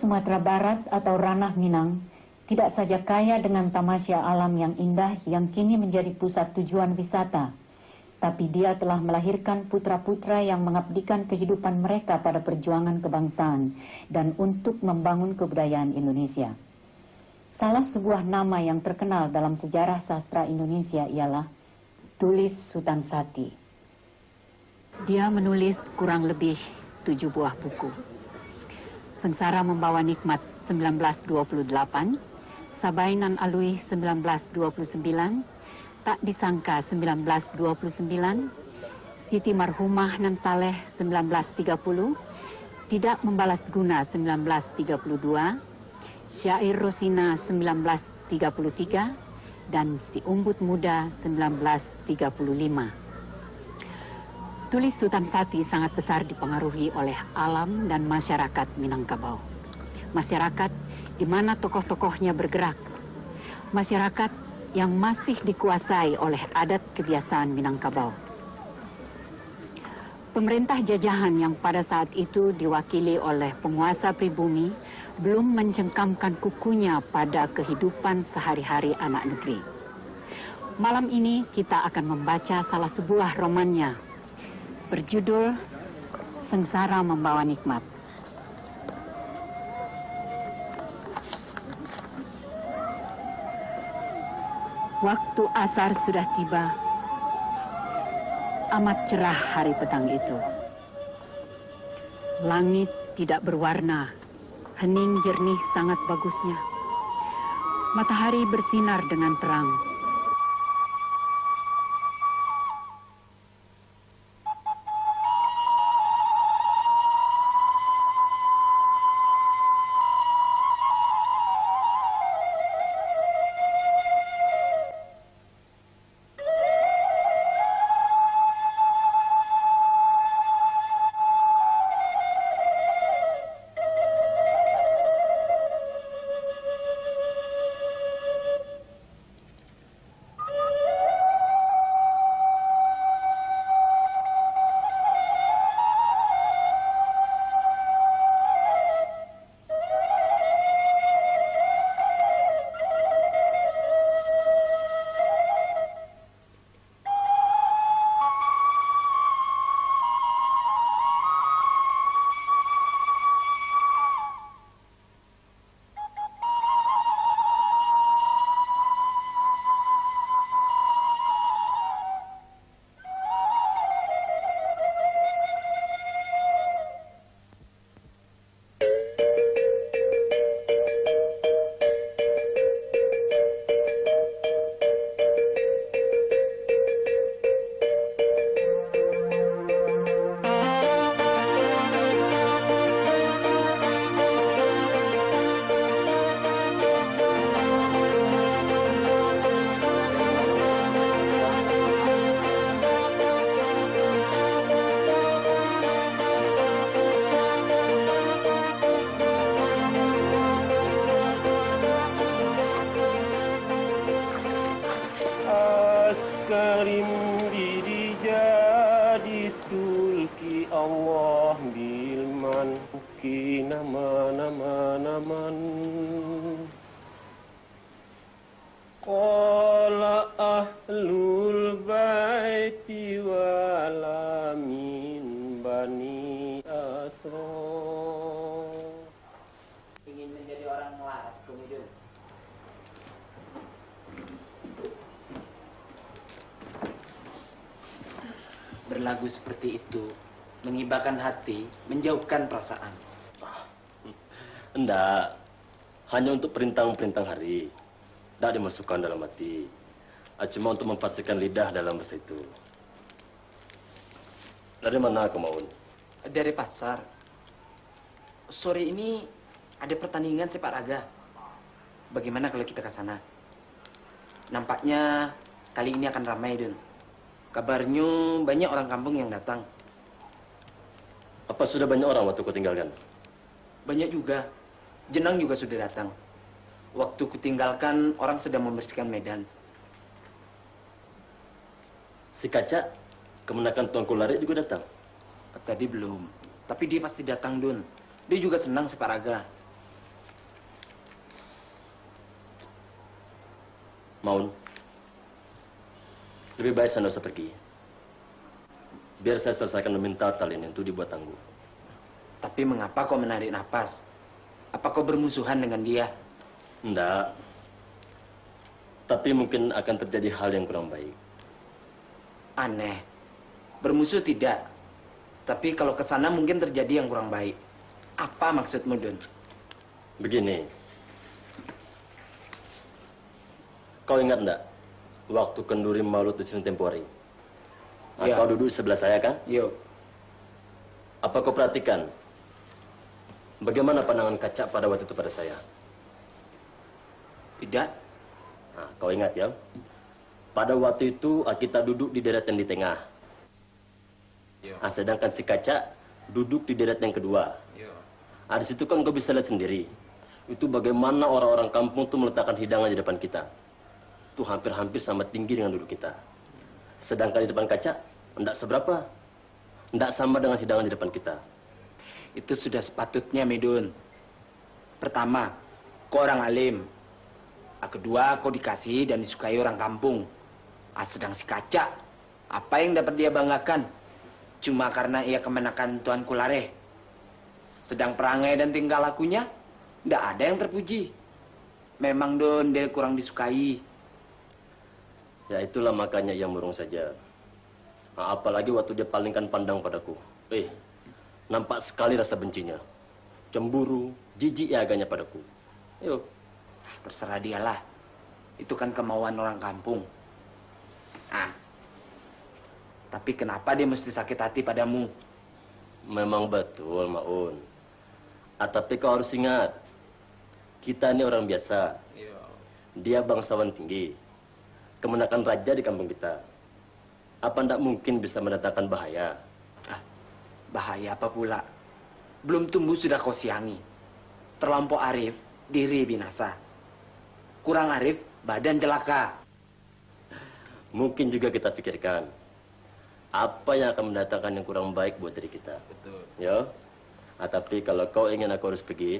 Sumatera Barat atau Ranah Minang tidak saja kaya dengan tamasya alam yang indah yang kini menjadi pusat tujuan wisata, tapi dia telah melahirkan putra-putra yang mengabdikan kehidupan mereka pada perjuangan kebangsaan dan untuk membangun kebudayaan Indonesia. Salah sebuah nama yang terkenal dalam sejarah sastra Indonesia ialah Tulis Sutansati. Dia menulis kurang lebih 7 buah buku. Sengsara Membawa Nikmat 1928, Sabainan Alui 1929, Tak Disangka 1929, Siti Marhumah Nan Saleh 1930, Tidak Membalas Guna 1932, Syair Rosina 1933, dan Si Umbut Muda 1935. Tulis Sutansati sangat besar dipengaruhi oleh alam dan masyarakat Minangkabau. Masyarakat di mana tokoh-tokohnya bergerak. Masyarakat yang masih dikuasai oleh adat kebiasaan Minangkabau. Pemerintah jajahan yang pada saat itu diwakili oleh penguasa pribumi belum mencengkamkan kukunya pada kehidupan sehari-hari anak negeri. Malam ini kita akan membaca salah sebuah romannya, berjudul Sengsara Membawa Nikmat. Waktu asar sudah tiba. Amat cerah hari petang itu. Langit tidak berwarna, hening jernih sangat bagusnya. Matahari bersinar dengan terang. Berlagu seperti itu menghibahkan hati, menjauhkan perasaan. Enggak, hanya untuk perintang-perintang hari. Tidak dimasukkan dalam hati. Cuma untuk memfasilkan lidah dalam bahasa itu. Dari mana kau mau? Dari pasar. Sore ini ada pertandingan sepak raga. Bagaimana kalau kita ke sana? Nampaknya kali ini akan ramai, Dun. Kabarnya banyak orang kampung yang datang. Apa sudah banyak orang waktu kau tinggalkan? Banyak juga. Jenang juga sudah datang. Waktu kutinggalkan, orang sedang membersihkan medan. Si Kaca, kemenakan Tuanku Larik juga datang? Tadi belum. Tapi dia pasti datang, Dun. Dia juga senang sepak raga. Maun, lebih baik saya tidak usah pergi. Biar saya selesaikan meminta tal ini untuk dibuat tangguh. Tapi mengapa kau menarik napas? Apa kau bermusuhan dengan dia? Enggak. Tapi mungkin akan terjadi hal yang kurang baik. Aneh. Bermusuh tidak. Tapi kalau ke sana mungkin terjadi yang kurang baik. Apa maksudmu, Don? Begini. Kau ingat enggak? Waktu Kenduri Maulud di sini tempo hari. Ya. Kau duduk di sebelah saya kan? Yo. Apa kau perhatikan? Bagaimana pandangan Kaca pada waktu itu pada saya? Tidak. Nah, kau ingat ya? Pada waktu itu kita duduk di deretan di tengah. Nah, sedangkan si Kaca duduk di deret yang kedua. Di situ kan kau bisa lihat sendiri. Itu bagaimana orang-orang kampung tuh meletakkan hidangan di depan kita. Itu hampir-hampir sama tinggi dengan duduk kita. Sedangkan di depan Kaca, tidak seberapa. Tidak sama dengan hidangan di depan kita. Itu sudah sepatutnya, Medun. Pertama, kau orang alim. Kedua, kau dikasih dan disukai orang kampung. Sedang si Kaca, apa yang dapat dia banggakan? Cuma karena ia kemenakan Tuan Kulareh. Sedang perangai dan tingkah lakunya, tidak ada yang terpuji. Memang, Don, dia kurang disukai. Ya itulah makanya ia murung saja. Nah, apalagi waktu dia palingkan pandang padaku. Nampak sekali rasa bencinya. Cemburu, jijik ya agaknya padaku. Ayo. Terserah dialah. Itu kan kemauan orang kampung. Tapi kenapa dia mesti sakit hati padamu? Memang betul, Maun. Tapi kau harus ingat, kita ini orang biasa. Dia bangsawan tinggi. Kemenakan raja di kampung kita. Apa tidak mungkin bisa mendatangkan bahaya? Bahaya apa pula? Belum tumbuh sudah kau siangi. Terlampau arif, diri binasa. Kurang arif, badan celaka. Mungkin juga kita pikirkan apa yang akan mendatangkan yang kurang baik buat diri kita. Betul. Ya. Tapi kalau kau ingin aku harus pergi,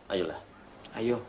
ayolah. Ayo.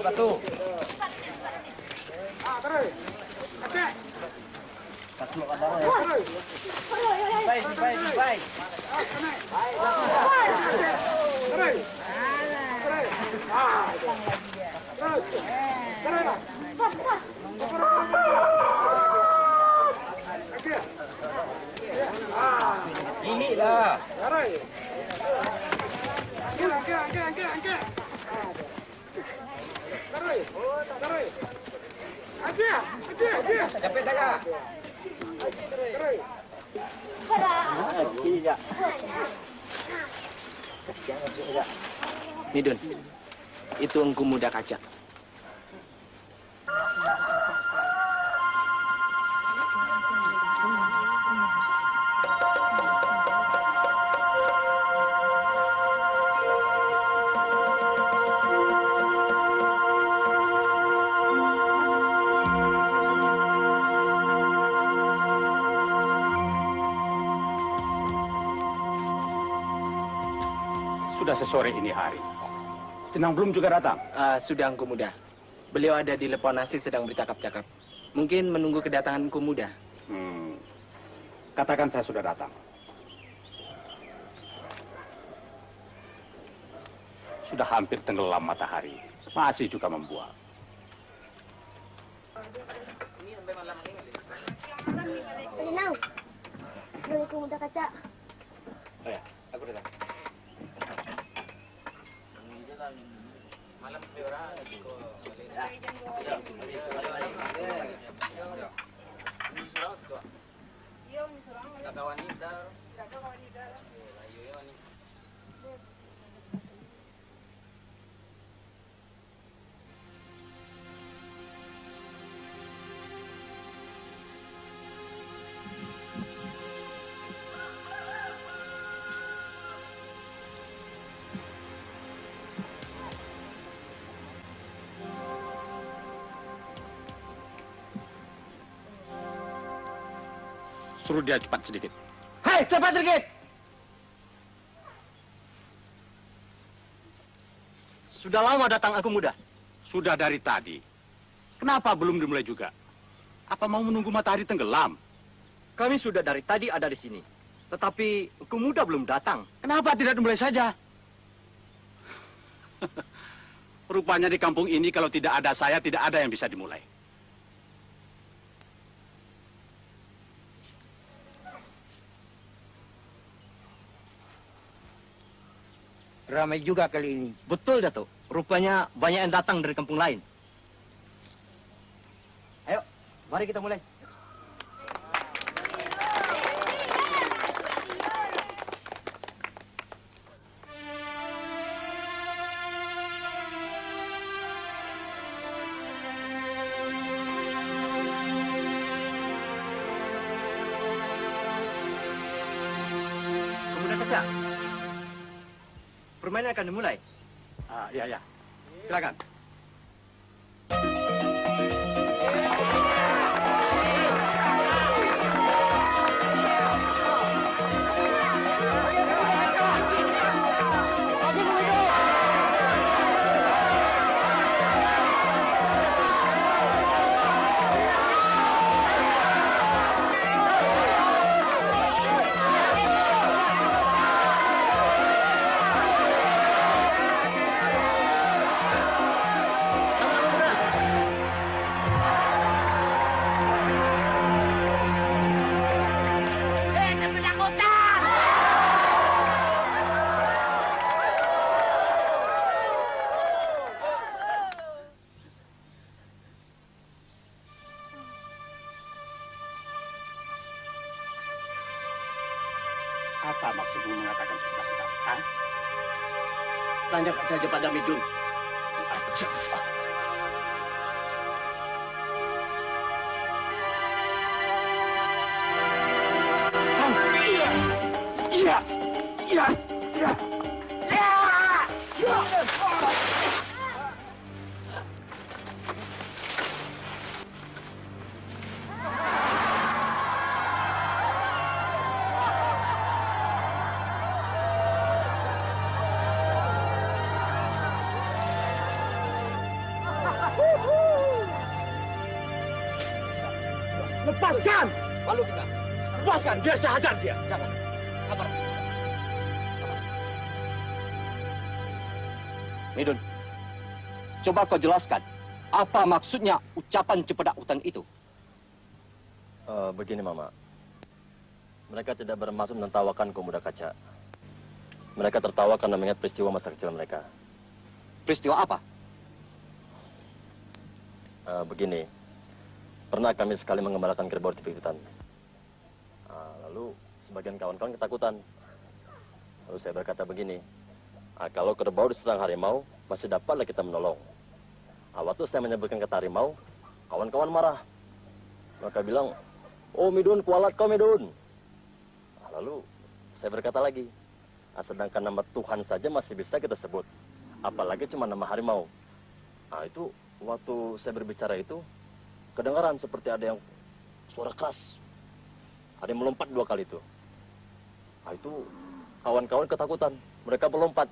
Satu. Ini lah. Dapat dah. Midun, itu Engku Muda Kaca. Sudah sesore ini hari. Tenang belum juga datang? Sudah Engku Muda. Beliau ada di Leponasi sedang bercakap-cakap. Mungkin menunggu kedatangan Engku Muda. Katakan saya sudah datang. Sudah hampir tenggelam matahari. Masih juga membuat. Tenang. Assalamualaikum Muda Kaca. Oh ya, aku datang. Suruh dia cepat sedikit. Hei, cepat sedikit! Sudah lama datang aku muda. Sudah dari tadi. Kenapa belum dimulai juga? Apa mau menunggu matahari tenggelam? Kami sudah dari tadi ada di sini. Tetapi aku muda belum datang. Kenapa tidak dimulai saja? Rupanya di kampung ini kalau tidak ada saya, tidak ada yang bisa dimulai. Ramai juga kali ini. Betul, Datuk. Rupanya banyak yang datang dari kampung lain. Ayo, mari kita mulai. Pemuda kaca. Permainan akan dimulai. Ya. Silakan. Apa maksudmu mengatakan sudah? Hah? Tanyakan saja pada Midun. Iya. Lepaskan! Lalu kita lepaskan, biar saya hajar dia. Jangan. Sabar. Midun, coba kau jelaskan, apa maksudnya ucapan Cempedak Hutan itu? Begini, Mama. Mereka tidak bermaksud menertawakan kaum muda kaca. Mereka tertawa karena mengingat peristiwa masa kecil mereka. Peristiwa apa? Begini, pernah kami sekali mengembalakan kerbau di tepi hutan. Lalu sebagian kawan-kawan ketakutan. Lalu saya berkata begini, kalau kerbau diserang harimau, masih dapatlah kita menolong. Waktu saya menyebutkan kata harimau, kawan-kawan marah. Mereka bilang, oh Midun, kualat kau Midun. Lalu saya berkata lagi, sedangkan nama Tuhan saja masih bisa kita sebut, apalagi cuma nama harimau. Itu waktu saya berbicara itu, kedengaran seperti ada yang suara keras. Ada yang melompat 2 kali itu. Itu kawan-kawan ketakutan. Mereka melompat.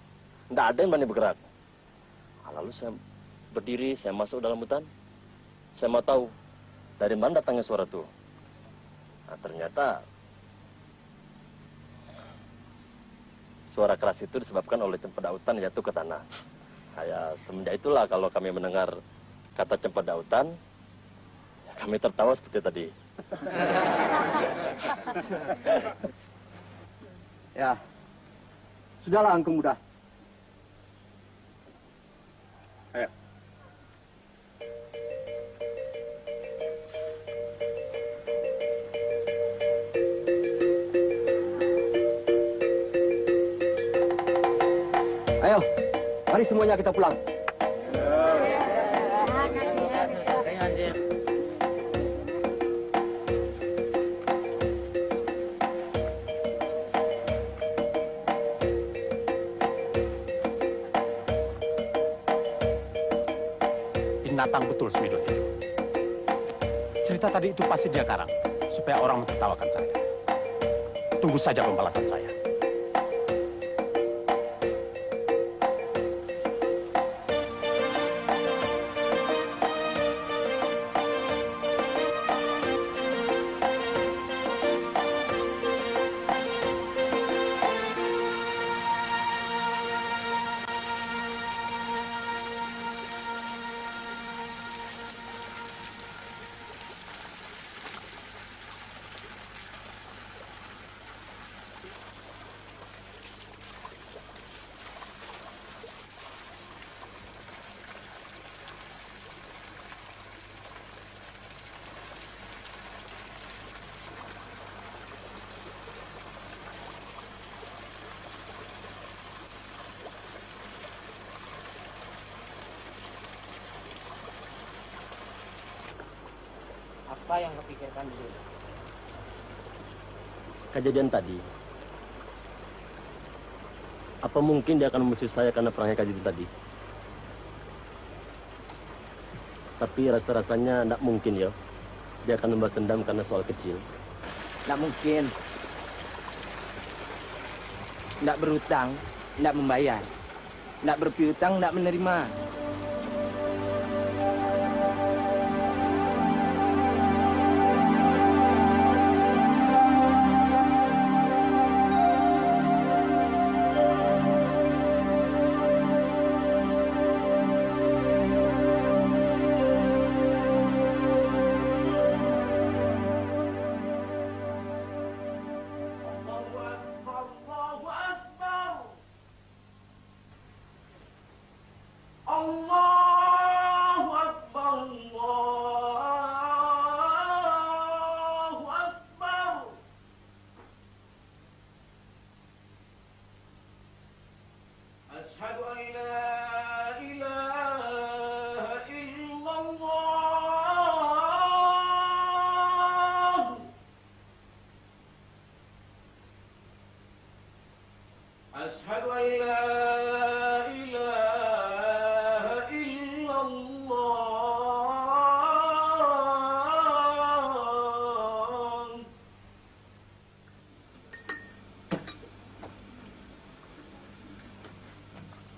Tidak ada yang berani bergerak. Lalu saya berdiri, saya masuk dalam hutan. Saya mau tahu dari mana datangnya suara itu. Ternyata suara keras itu disebabkan oleh cempedak hutan jatuh ke tanah. Semenjak itulah kalau kami mendengar kata cempedak hutan, kami tertawa seperti tadi. Ya, sudahlah Angku Muda. Mari semuanya kita pulang. Binatang betul Smidon itu. Cerita tadi itu pasti dia karang, supaya orang mentertawakan saya. Tunggu saja pembalasan saya. Apa yang kepikirkan dulu? Kejadian tadi. Apa mungkin dia akan memusuhi saya karena perangnya kejadian tadi? Tapi rasa-rasanya tidak mungkin ya. Dia akan membalas dendam karena soal kecil. Tidak mungkin. Tidak berutang, tidak membayar. Tidak berpiutang, tidak menerima.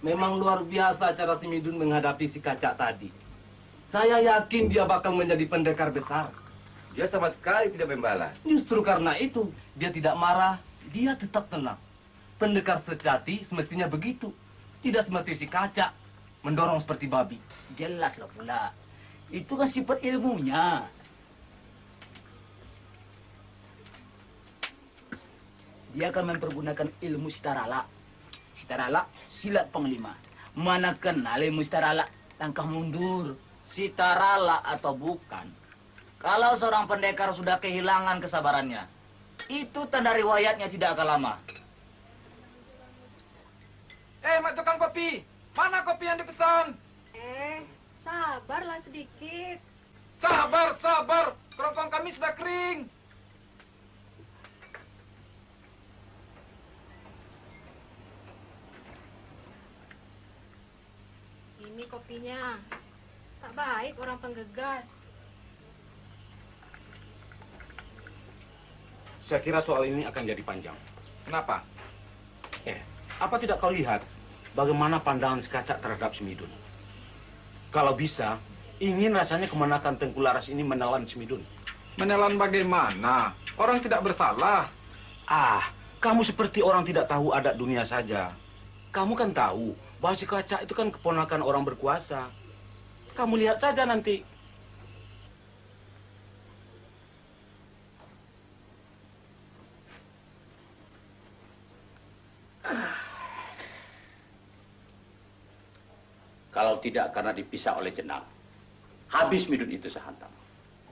Memang luar biasa cara si Midun menghadapi si Kaca tadi. Saya yakin dia bakal menjadi pendekar besar. Dia sama sekali tidak membalas. Justru karena itu, dia tidak marah, dia tetap tenang. Pendekar sejati semestinya begitu. Tidak seperti si Kaca, mendorong seperti babi. Jelas loh pula. Itu kan sifat ilmunya. Dia akan mempergunakan ilmu sitarala. Sitarala, silat penglima. Mana kenal ilmu sitarala, langkah mundur. Sitarala atau bukan. Kalau seorang pendekar sudah kehilangan kesabarannya, itu tanda riwayatnya tidak akan lama. Mak tukang kopi, mana kopi yang dipesan? Sabarlah sedikit. Sabar, sabar. Kerongkong kami sudah kering. Ini kopinya. Tak baik orang penggegas. Saya kira soal ini akan jadi panjang. Kenapa? Apa tidak kau lihat bagaimana pandangan si Kaca terhadap Smidun? Kalau bisa, ingin rasanya kemanakan Tengku Laras ini menelan Smidun. Menelan bagaimana? Orang tidak bersalah. Kamu seperti orang tidak tahu adat dunia saja. Kamu kan tahu bahwa si Kaca itu kan keponakan orang berkuasa. Kamu lihat saja nanti. Kalau tidak karena dipisah oleh jenang, habis Midun itu sehantam.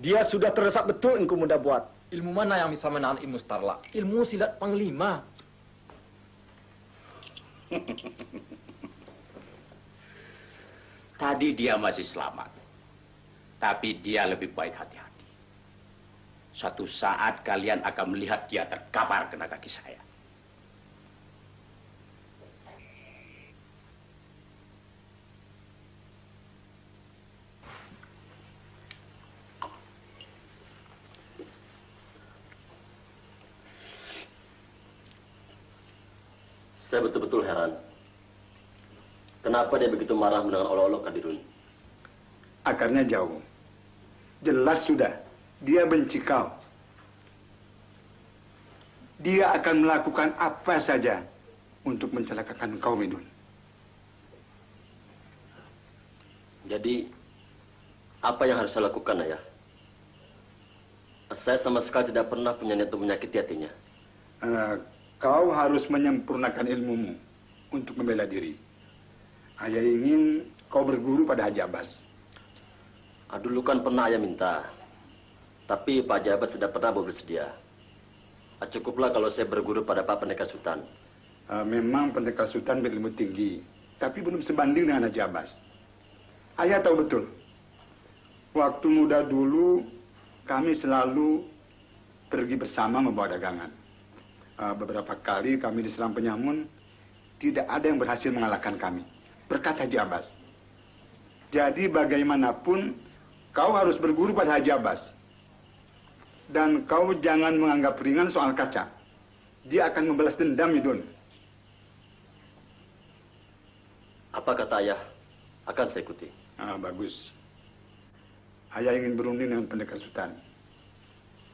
Dia sudah terdesak betul engkau muda buat. Ilmu mana yang bisa menahan ilmu Starla? Ilmu silat panglima. Tadi dia masih selamat. Tapi dia lebih baik hati-hati. Suatu saat kalian akan melihat dia terkapar kena kaki saya. Saya betul-betul heran. Kenapa dia begitu marah mendengar olok-olok Kadirun? Akarnya jauh. Jelas sudah, dia benci kau. Dia akan melakukan apa saja untuk mencelakakan kau, Midun. Jadi, apa yang harus saya lakukan, Ayah? Saya sama sekali tidak pernah punya niat untuk menyakiti hatinya. Kau harus menyempurnakan ilmumu untuk membela diri. Ayah ingin kau berguru pada Haji Abbas. Dulu kan pernah Ayah minta. Tapi Pak Haji Abbas tidak pernah bersedia. Cukuplah kalau saya berguru pada Pak Pendekar Sultan. Memang Pendekar Sultan berilmu tinggi, tapi belum sebanding dengan Haji Abbas. Ayah tahu betul. Waktu muda dulu, kami selalu pergi bersama membawa dagangan. Beberapa kali kami diserang penyamun, tidak ada yang berhasil mengalahkan kami. Berkat Haji Abbas. Jadi bagaimanapun, kau harus berguru pada Haji Abbas. Dan kau jangan menganggap ringan soal kaca. Dia akan membalas dendam, Midun. Apa kata Ayah? Akan saya ikuti. Bagus. Ayah ingin berunding dengan Pendekar Sultan.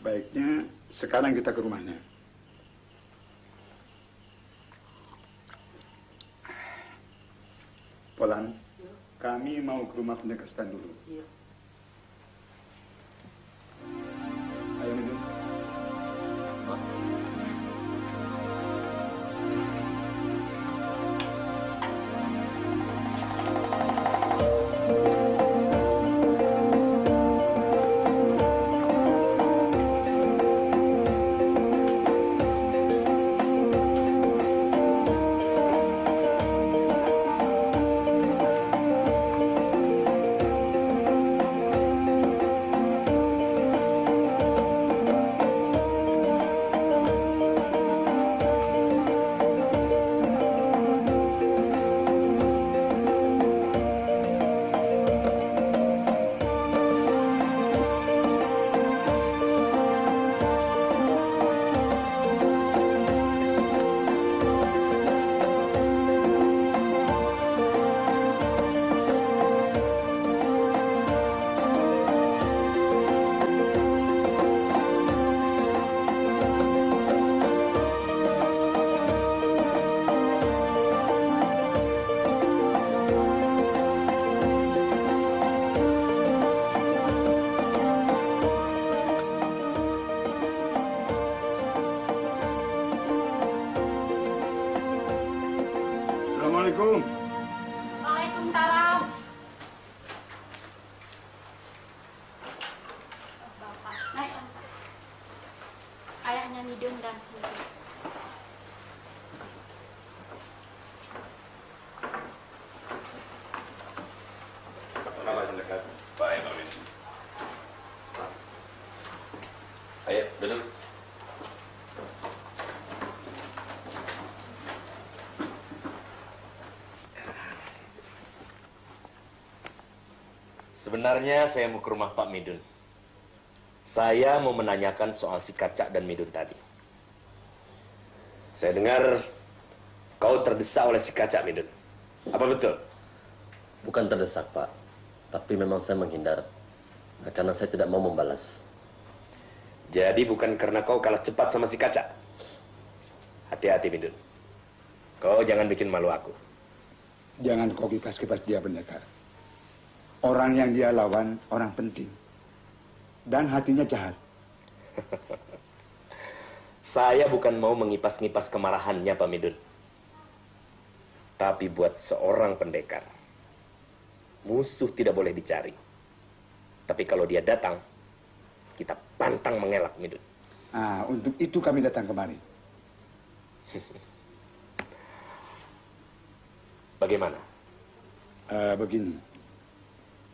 Baiknya sekarang kita ke rumahnya. Polan, kami mau ke rumah Pendekar Sultan dulu. Iya. Ayo, Midun. Assalamualaikum. Waalaikumsalam. Naik. Ayahnya Midun dan Sendiri. Baik, Amin. Ayo, duduk. Sebenarnya saya mau ke rumah Pak Midun. Saya mau menanyakan soal si Kaca dan Midun tadi. Saya dengar kau terdesak oleh si Kaca, Midun. Apa betul? Bukan terdesak, Pak. Tapi memang saya menghindar. Karena saya tidak mau membalas. Jadi bukan karena kau kalah cepat sama si Kaca. Hati-hati, Midun. Kau jangan bikin malu aku. Jangan kau kipas-kipas dia, Pendekar. Orang yang dia lawan, orang penting. Dan hatinya jahat. Saya bukan mau mengipas-ngipas kemarahannya, Pak Midun. Tapi buat seorang pendekar, musuh tidak boleh dicari. Tapi kalau dia datang, kita pantang mengelak, Midun. Untuk itu kami datang kemari. Bagaimana? Begini.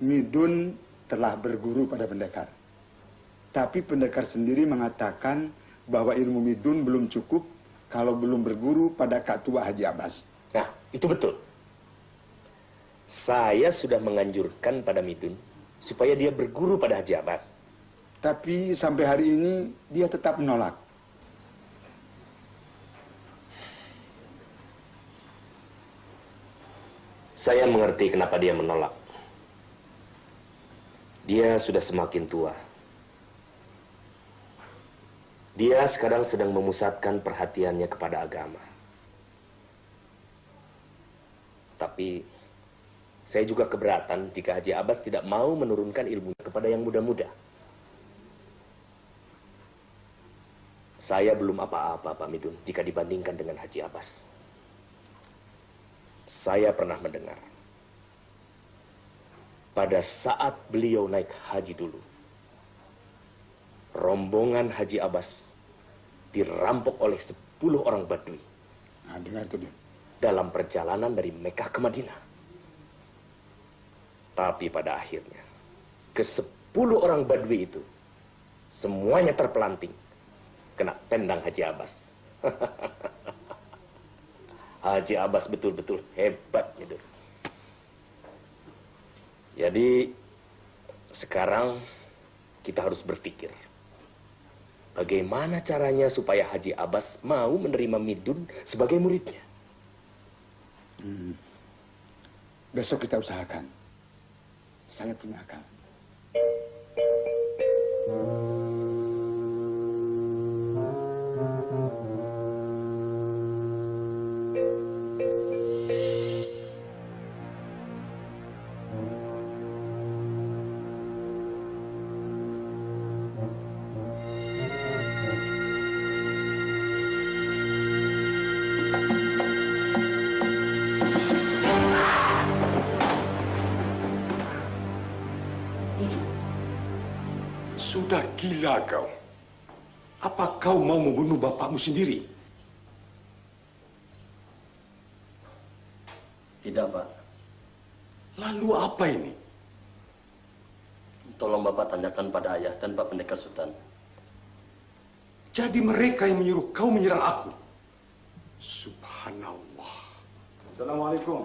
Midun telah berguru pada pendekar. Tapi pendekar sendiri mengatakan bahwa ilmu Midun belum cukup kalau belum berguru pada Kak Tua Haji Abbas. Nah, itu betul. Saya sudah menganjurkan pada Midun supaya dia berguru pada Haji Abbas. Tapi sampai hari ini dia tetap menolak. Saya mengerti kenapa dia menolak. Dia sudah semakin tua. Dia sekarang sedang memusatkan perhatiannya kepada agama. Tapi saya juga keberatan jika Haji Abbas tidak mau menurunkan ilmunya kepada yang muda-muda. Saya belum apa-apa, Pak Midun, jika dibandingkan dengan Haji Abbas. Saya pernah mendengar, pada saat beliau naik haji dulu, rombongan Haji Abbas dirampok oleh 10 orang Badui. Nah, dengar itu dia. Dalam perjalanan dari Mekah ke Madinah. Tapi pada akhirnya, ke-10 orang Badui itu, semuanya terpelanting, kena tendang Haji Abbas. Haji Abbas betul-betul hebat gitu. Jadi, sekarang kita harus berpikir, bagaimana caranya supaya Haji Abbas mau menerima Midun sebagai muridnya? Besok kita usahakan. Saya punya akal. Sudah gila kau. Apa kau mau membunuh bapakmu sendiri? Tidak, Pak. Lalu apa ini? Tolong Bapak tanyakan pada ayah dan Pak Pendekar Sultan. Jadi mereka yang menyuruh kau menyerang aku? Subhanallah. Assalamualaikum.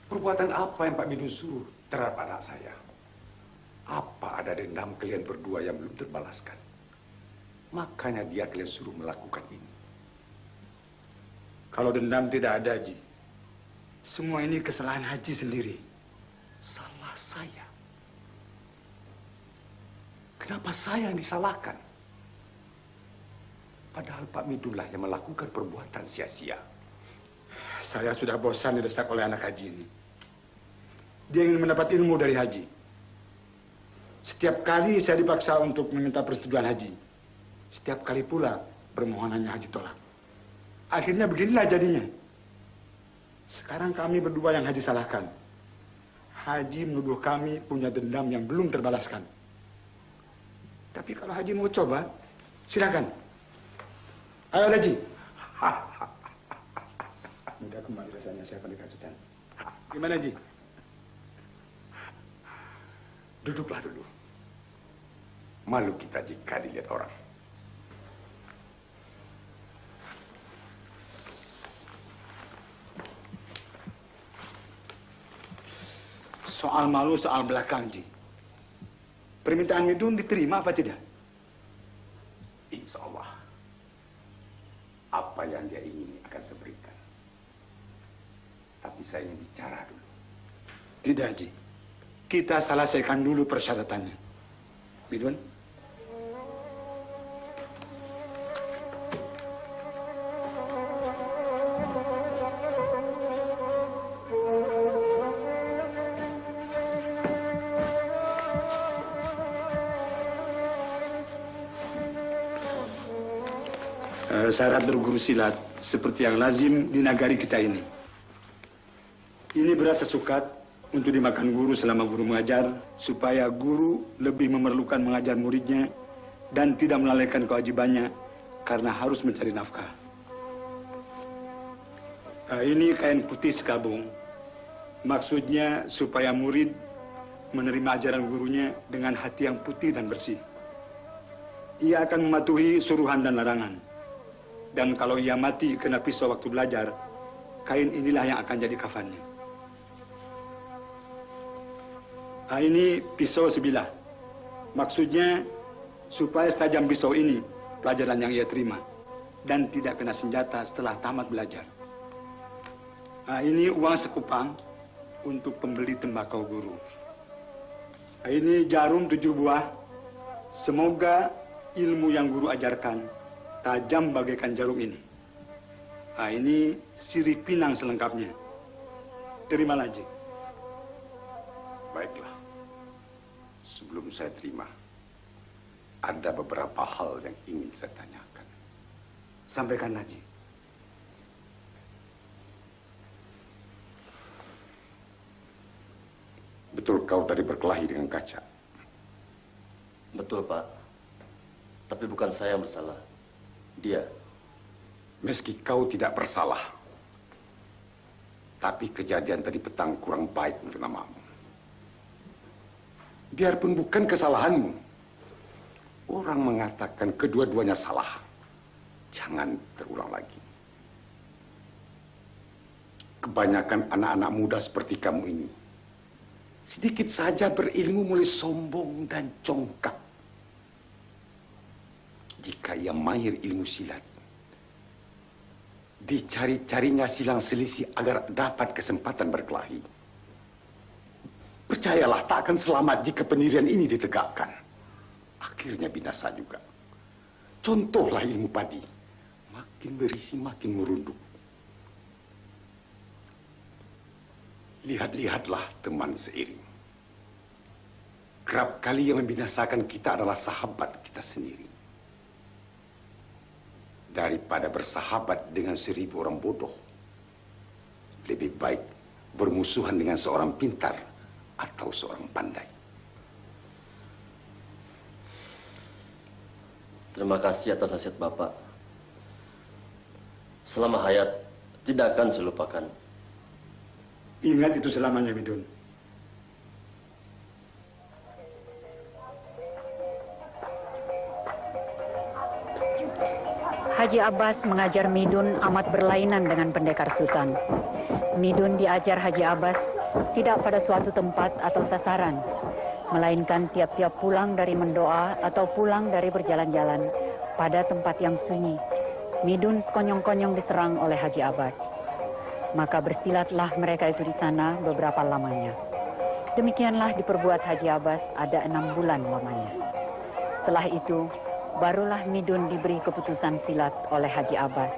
Perbuatan apa yang Pak Midun suruh terhadap anak saya? Apa ada dendam kalian berdua yang belum terbalaskan? Makanya dia kalian suruh melakukan ini. Kalau dendam tidak ada, Haji. Semua ini kesalahan Haji sendiri. Salah saya. Kenapa saya yang disalahkan? Padahal Pak Midunlah yang melakukan perbuatan sia-sia. Saya sudah bosan didesak oleh anak Haji ini. Dia ingin mendapat ilmu dari Haji. Setiap kali saya dipaksa untuk meminta persetujuan Haji, setiap kali pula permohonannya Haji tolak. Akhirnya beginilah jadinya. Sekarang kami berdua yang Haji salahkan. Haji menuduh kami punya dendam yang belum terbalaskan. Tapi kalau Haji mau coba, silakan. Ayo Haji. Mudah kembali rasanya saya Pendekar Sultan. Gimana Haji? Duduklah dulu. Malu kita jika dilihat orang. Soal malu, soal belakang, Ji. Permintaan Midun diterima apa tidak? Insya Allah. Apa yang dia ingini akan saya berikan. Tapi saya ingin bicara dulu. Tidak, Ji. Kita selesaikan dulu persyaratannya. Midun? Syarat berguru silat seperti yang lazim di negari kita ini. Ini beras sesukat untuk dimakan guru selama guru mengajar, supaya guru lebih memerlukan mengajar muridnya dan tidak melalaikan kewajibannya karena harus mencari nafkah. Ini kain putih sekabung. Maksudnya supaya murid menerima ajaran gurunya dengan hati yang putih dan bersih. Ia akan mematuhi suruhan dan larangan. Dan kalau ia mati kena pisau waktu belajar, kain inilah yang akan jadi kafannya. Ini pisau sebilah. Maksudnya supaya setajam pisau ini pelajaran yang ia terima dan tidak kena senjata setelah tamat belajar. Ini uang sekupang untuk pembeli tembakau guru. Ini jarum 7 buah. Semoga ilmu yang guru ajarkan tajam bagaikan jarum ini. Ini sirih pinang selengkapnya. Terimalah, Ji. Baiklah. Sebelum saya terima, ada beberapa hal yang ingin saya tanyakan. Sampaikan, Haji. Betul kau tadi berkelahi dengan kaca? Betul, Pak. Tapi bukan saya yang bersalah. Dia. Meski kau tidak bersalah, tapi kejadian tadi petang kurang baik untuk namamu. Biarpun bukan kesalahanmu, orang mengatakan kedua-duanya salah. Jangan terulang lagi. Kebanyakan anak-anak muda seperti kamu ini, sedikit saja berilmu mulai sombong dan congkak. Jika ia mahir ilmu silat, dicari-carinya silang selisih agar dapat kesempatan berkelahi. Percayalah, tak akan selamat jika pendirian ini ditegakkan. Akhirnya binasa juga. Contohlah ilmu padi. Makin berisi, makin merunduk. Lihat-lihatlah teman seiring. Kerap kali yang membinasakan kita adalah sahabat kita sendiri. Daripada bersahabat dengan 1000 orang bodoh, lebih baik bermusuhan dengan seorang pintar atau seorang pandai. Terima kasih atas nasihat Bapak. Selama hayat, tidak akan saya lupakan. Ingat itu selamanya, Midun. Haji Abbas mengajar Midun amat berlainan dengan pendekar Sultan. Midun diajar Haji Abbas tidak pada suatu tempat atau sasaran, melainkan tiap-tiap pulang dari mendoa atau pulang dari berjalan-jalan pada tempat yang sunyi. Midun sekonyong-konyong diserang oleh Haji Abbas. Maka bersilatlah mereka itu di sana beberapa lamanya. Demikianlah diperbuat Haji Abbas ada 6 bulan lamanya. Setelah itu, barulah Midun diberi keputusan silat oleh Haji Abbas.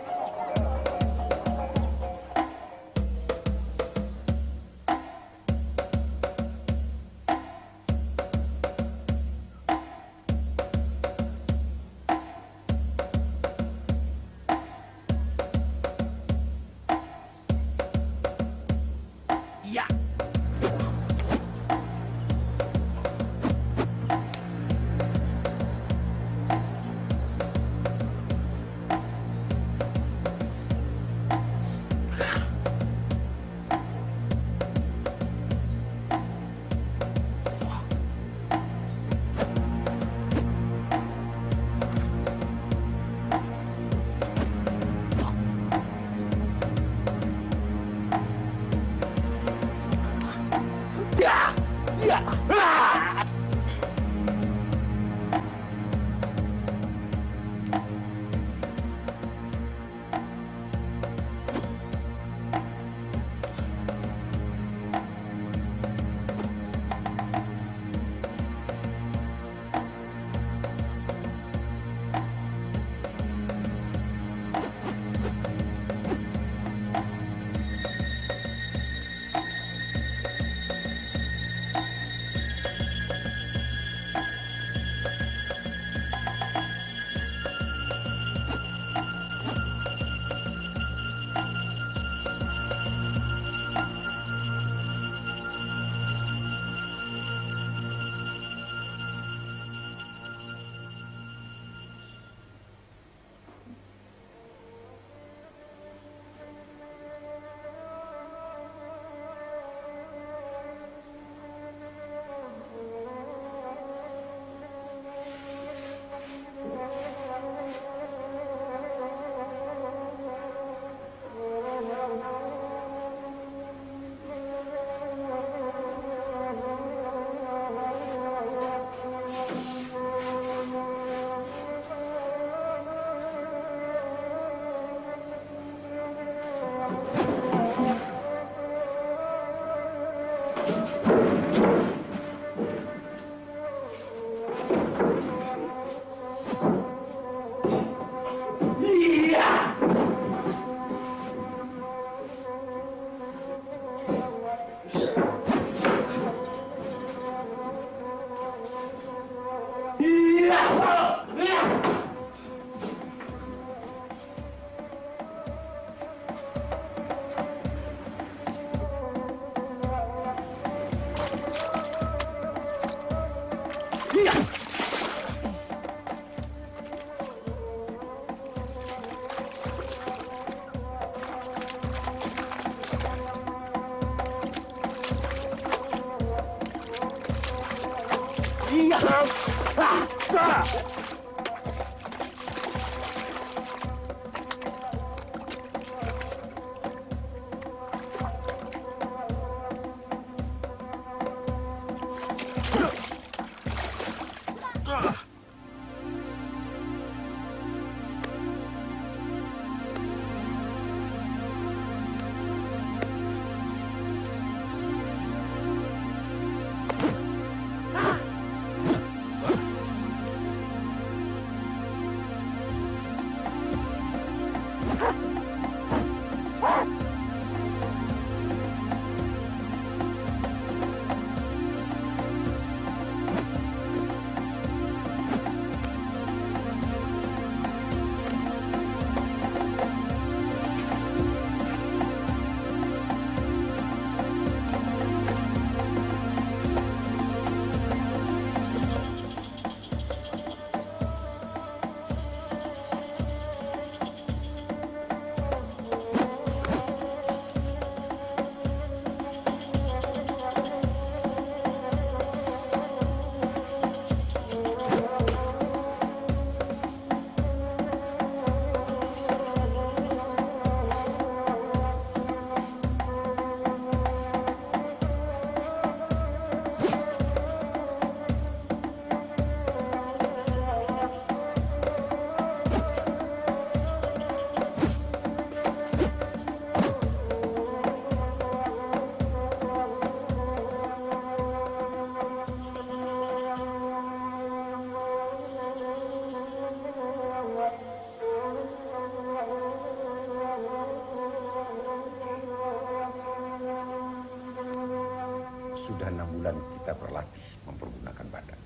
Sudah 6 bulan kita berlatih mempergunakan badan.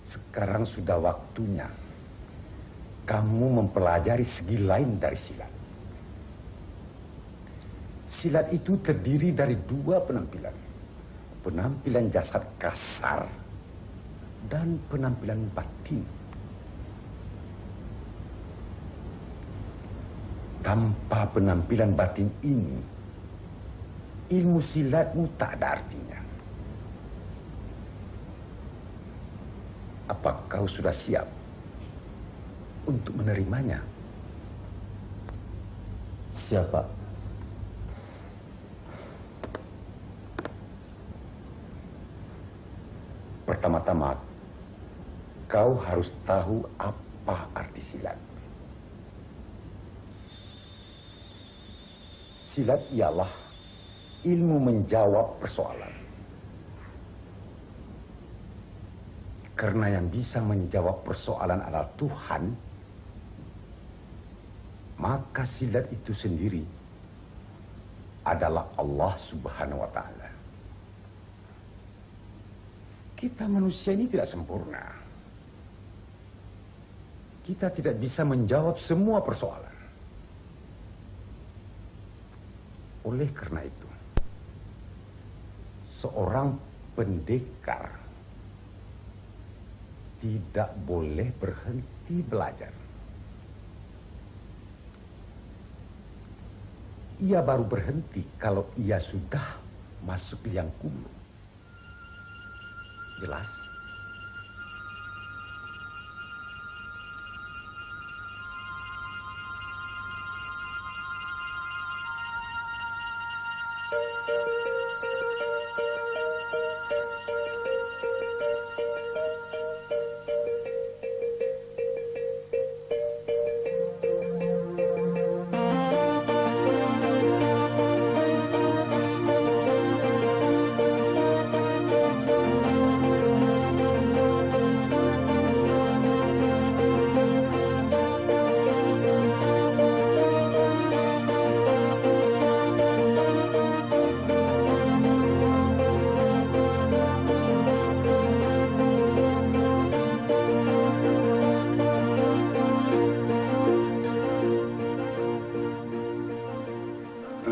Sekarang sudah waktunya kamu mempelajari segi lain dari silat. Silat itu terdiri dari 2 penampilan. Penampilan jasad kasar dan penampilan batin. Tanpa penampilan batin ini, ilmu silatmu tak ada artinya. Apa kau sudah siap untuk menerimanya? Siap, Pak. Pertama-tama, kau harus tahu apa arti silat. Silat ialah ilmu menjawab persoalan. Karena yang bisa menjawab persoalan adalah Tuhan, maka silat itu sendiri adalah Allah Subhanahu wa Ta'ala. Kita manusia ini tidak sempurna. Kita tidak bisa menjawab semua persoalan. Oleh karena itu, seorang pendekar tidak boleh berhenti belajar. Ia baru berhenti kalau ia sudah masuk liang kubur. Jelas?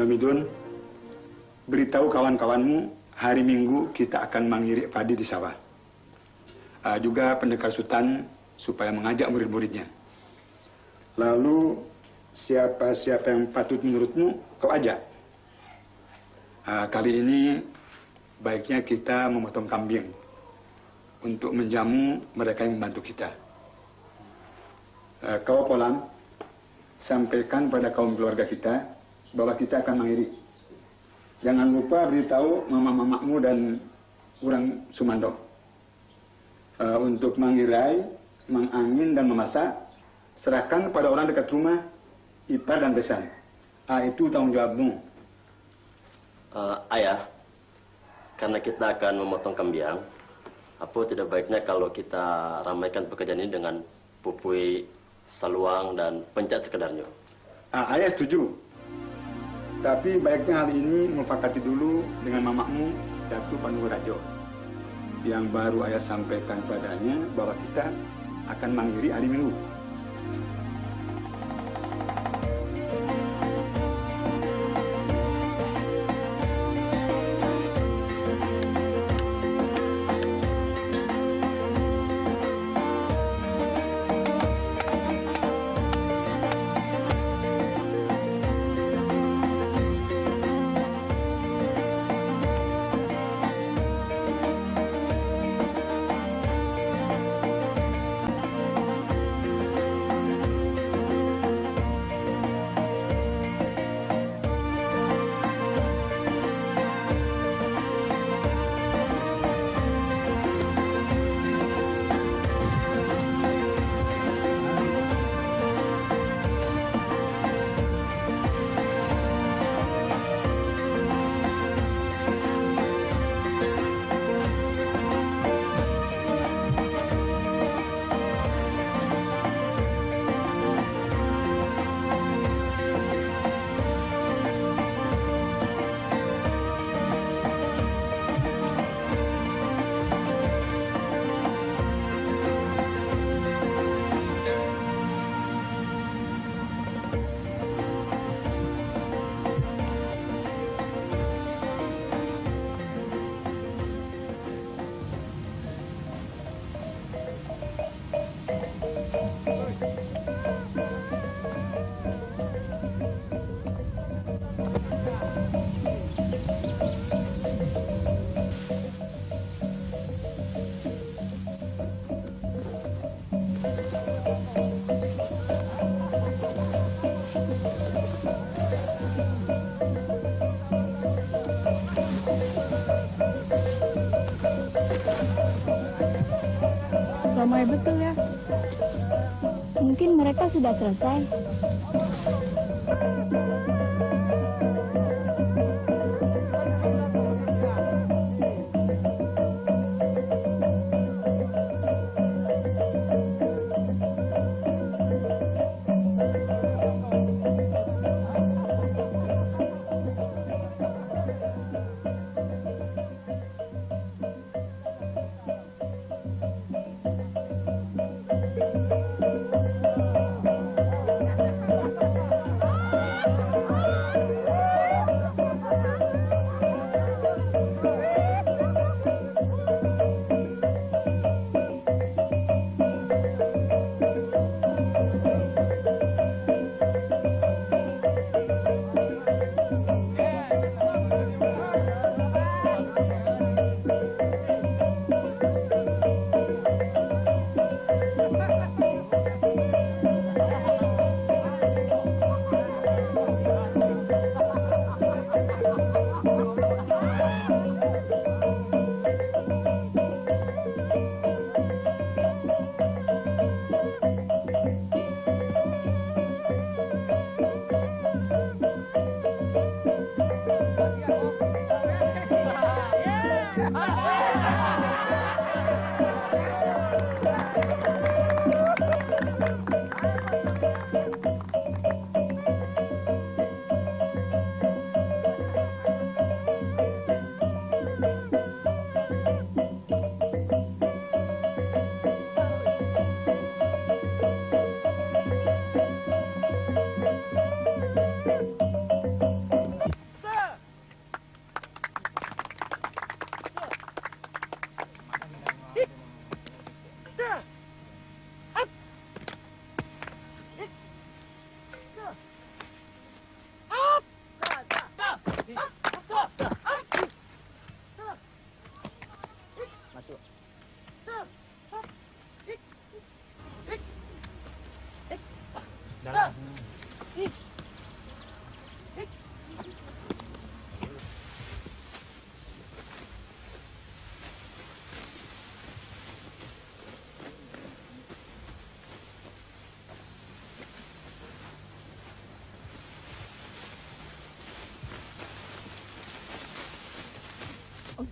Midun, beritahu kawan-kawanmu hari Minggu kita akan mengirik padi di sawah. Juga pendekar Sultan supaya mengajak murid-muridnya. Lalu siapa-siapa yang patut menurutmu kau ajak. Kali ini baiknya kita memotong kambing untuk menjamu mereka yang membantu kita. Kau Polam, sampaikan pada kaum keluarga kita bahwa kita akan mengirik. Jangan lupa beritahu mama-mamamu dan orang Sumando. Untuk mengirai, mengangin dan memasak, serahkan pada orang dekat rumah, ipar dan besan. Itu tanggung jawabmu. Ayah, karena kita akan memotong kambing, apa tidak baiknya kalau kita ramaikan pekerjaan ini dengan pupui, saluang, dan pencak sekedarnya? Ayah setuju. Tapi baiknya hari ini mufakati dulu dengan mamamu, Datuk Panurajo. Yang baru ayah sampaikan padanya bahwa kita akan mengirik hari Minggu. Ramai betul ya. Mungkin mereka sudah selesai.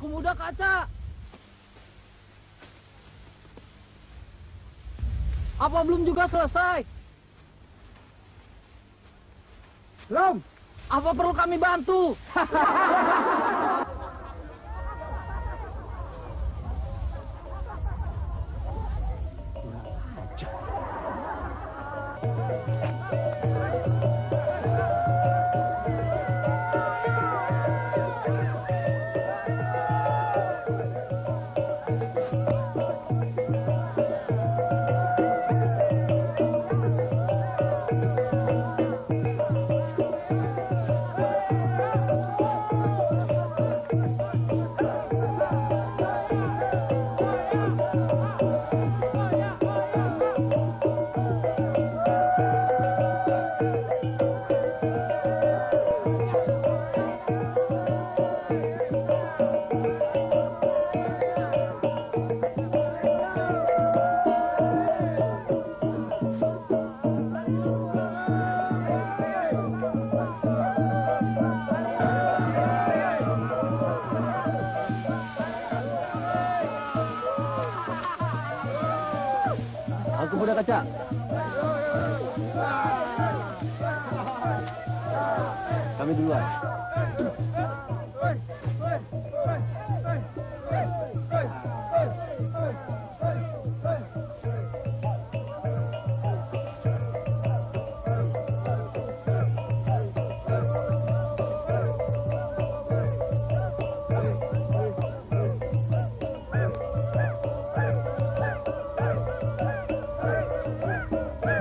Aku muda kaca. Apa belum juga selesai? Belum. Apa perlu kami bantu? Aku muda kaca. Kami duluan.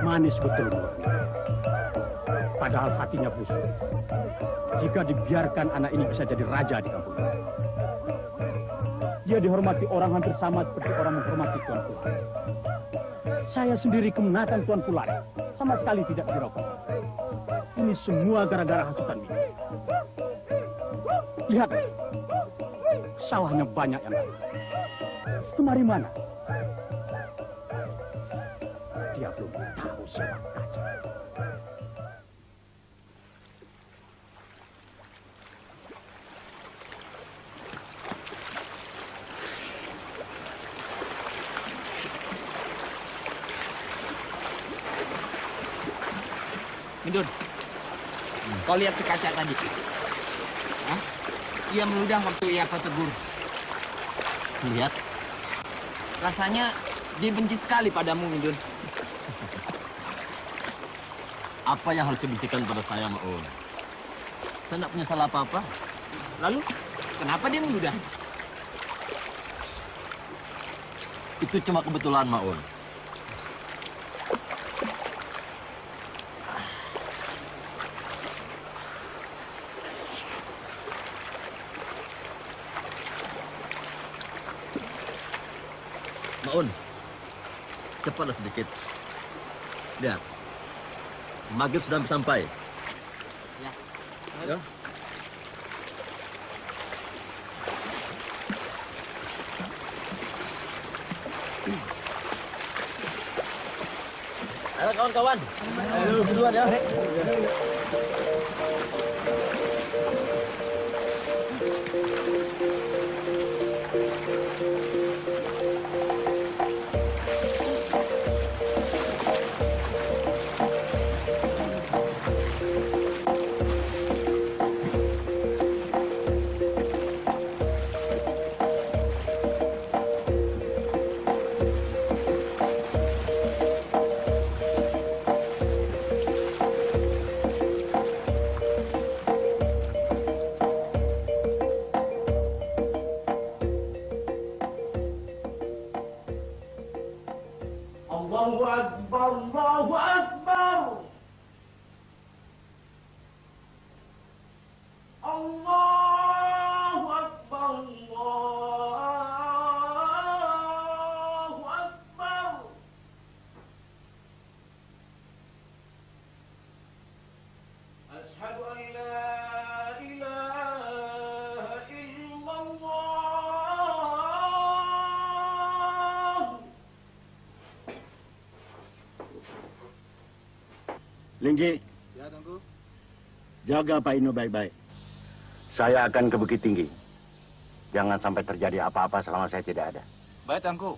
Manis betul mulutnya. Padahal hatinya busuk. Jika dibiarkan anak ini bisa jadi raja di kampung ini. Dia dihormati orang hampir sama seperti orang menghormati Tuan Pulare. Saya sendiri kemenatan Tuan Pulare. Sama sekali tidak dirokok. Ini semua gara-gara hasutan ini. Lihat, sawahnya banyak yang lain. Kemari mana? Dia belum tahu siapa kaca. Midun, kau lihat si kaca tadi? Hah? Dia meludah waktu ia kau tegur. Lihat. Rasanya dia benci sekali padamu, Midun. Apa yang harus dibencikan pada saya, Maun? Saya tidak punya salah apa-apa. Lalu, kenapa dia meludah? Itu cuma kebetulan, Maun. Maun, cepatlah sedikit. Lihat, maghrib sudah sampai. Ya. Ya. Ayo kawan-kawan. Ayo duluan ya. Allahu Akbar, Allahu Akbar. Allahu Akbar, Allahu Akbar. Asyhadu an la ilaha illallah. Linggi, Ya, Tengku. jaga Pak Ino baik-baik. Saya akan ke Bukit Tinggi. Jangan sampai terjadi apa-apa selama saya tidak ada. Baik, Tangku.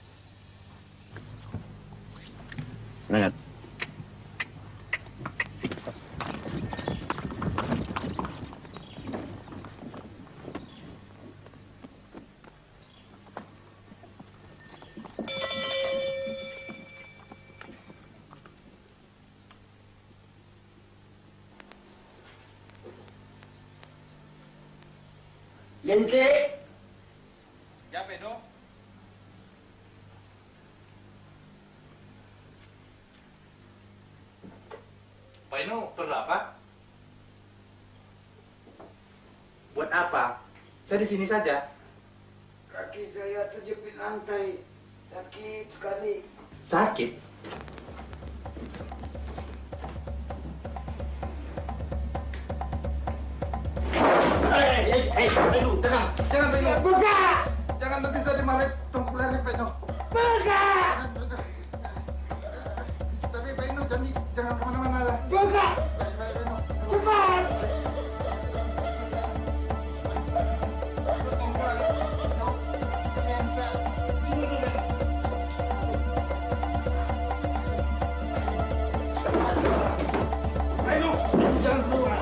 Ingat. Linti. Ya, Peno. Pak Inu, perlu apa? Buat apa? Saya di sini saja. Kaki saya terjepit lantai. Sakit sekali. Sakit? Hei, Peno, jangan Peno. Buka! Jangan nanti saya dimarahin tengkularnya, Peno. Buka! Tapi Peno, jangan kemana-mana lah. Buka! Cepat! Peno, jangan keluar.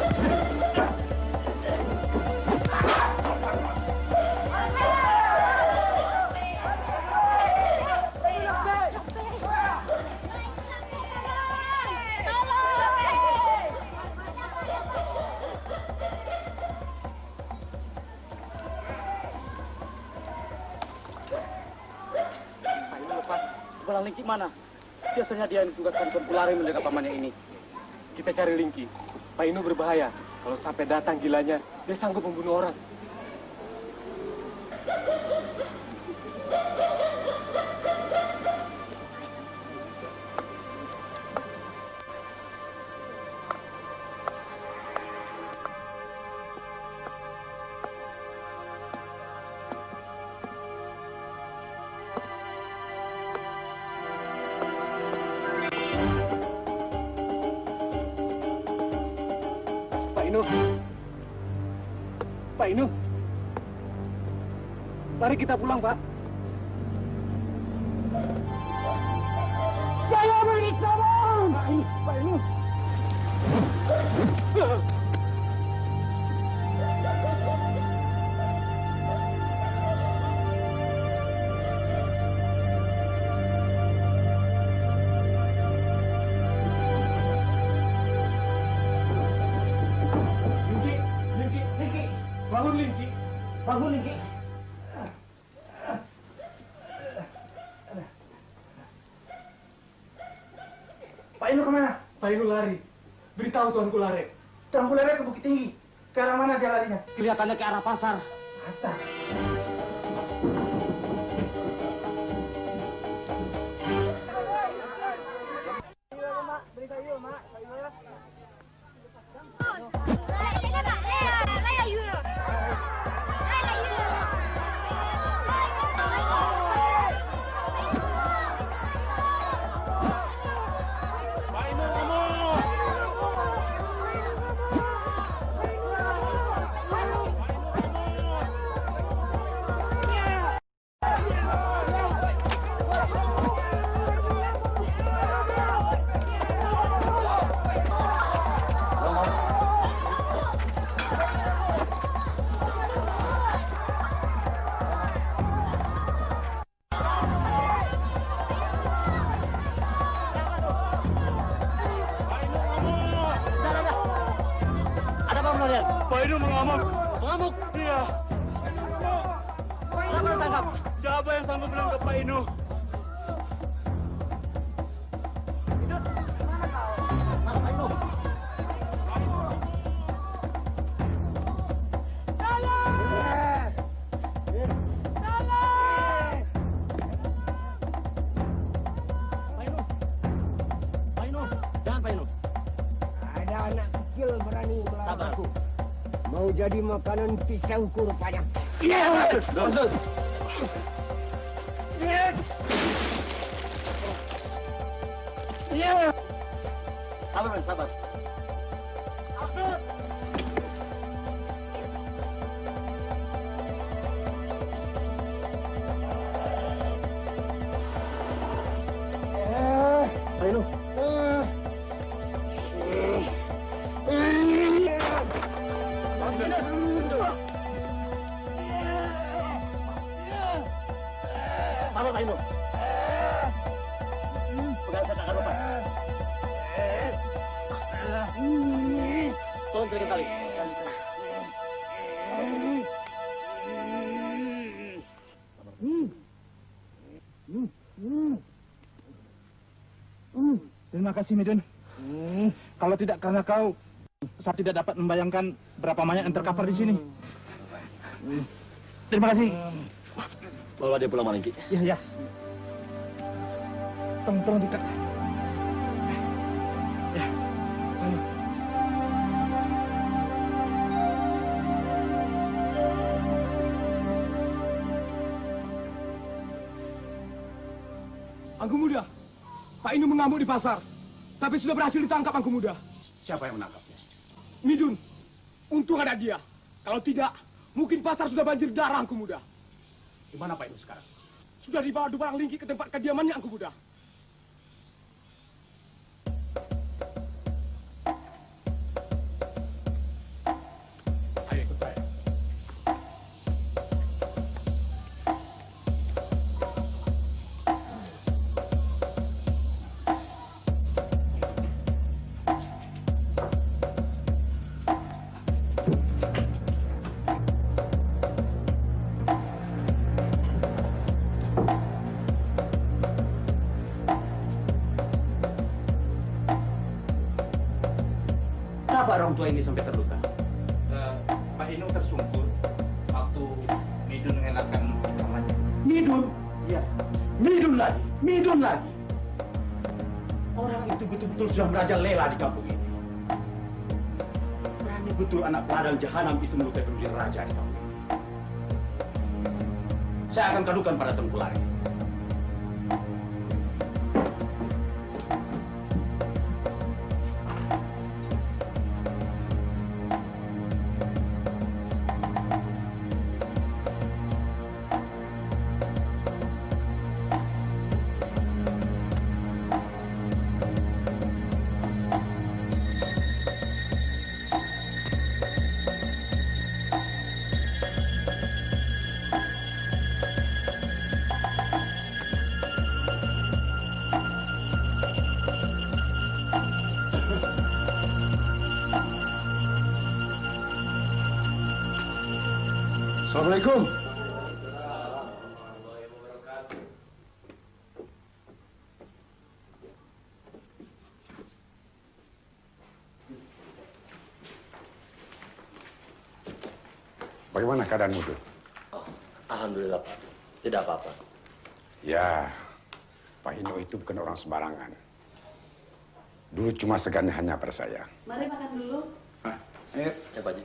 Kepala Lingki mana? Biasanya dia yang ditugaskan Tengkulare menjaga pamannya ini. Kita cari Lingki. Pak Inu berbahaya. Kalau sampai datang gilanya, dia sanggup membunuh orang. Pak Inu, mari kita pulang, Pak. Saya beri sabun! Pak Inu. Bangun, Lingki. Bangun, Lingki. Pak Inu kemana? Pak Inu lari. Beritahu Tuanku Lare. Tuanku Lare ke Bukit Tinggi. Ke arah mana dia larinya? Kelihatannya ke arah pasar. Pasar? Pak Inu mengamuk. Mengamuk? Iya. Kenapa ditangkap? Siapa yang sanggup menangkap Pak Inu? Mana Pak Inu? Pak Inu, jangan Pak Inu. Ada anak kecil berani melawan Sabar. aku. Mau jadi makanan pisauku rupanya. Maksud. Sabar, men, sabar. Sabar Pak Inu. Pegang saya tak akan lepas. Tolong terikat tali. Terima kasih, Midun. Kalau tidak karena kau, saya tidak dapat membayangkan berapa banyak yang terkapar di sini. Terima kasih. Bawa dia pulang, Malingki. Ya. Tolong dikat. Ya. Ayo. Angku Muda, Pak Inu mengamuk di pasar, tapi sudah berhasil ditangkap Angku Muda. Siapa yang menangkapnya? Midun, untung ada dia. Kalau tidak, mungkin pasar sudah banjir darah Angku Muda. Di mana Pak Inu sekarang? Sudah dibawa Dubarang Lingki ke tempat kediamannya Angku Muda. Ayo ikut saya. Kenapa orang tua ini sampai terluka? Pak Inu tersungkur waktu Midun mengelakkan namanya. Midun? Iya. Midun lagi. Orang itu betul-betul sudah merajalela di kampung ini. Berani betul anak ladang jahanam itu melukai penjuri raja di kampung ini. Saya akan kadukan pada Tengkulari. Assalamualaikum. Bagaimana keadaanmu, Dul? Alhamdulillah, Pak. Tidak apa-apa. Ya, Pak Inu itu bukan orang sembarangan. Dulu cuma segan hanya pada saya. Mari makan dulu. Ayo. Ya, Pak Haji.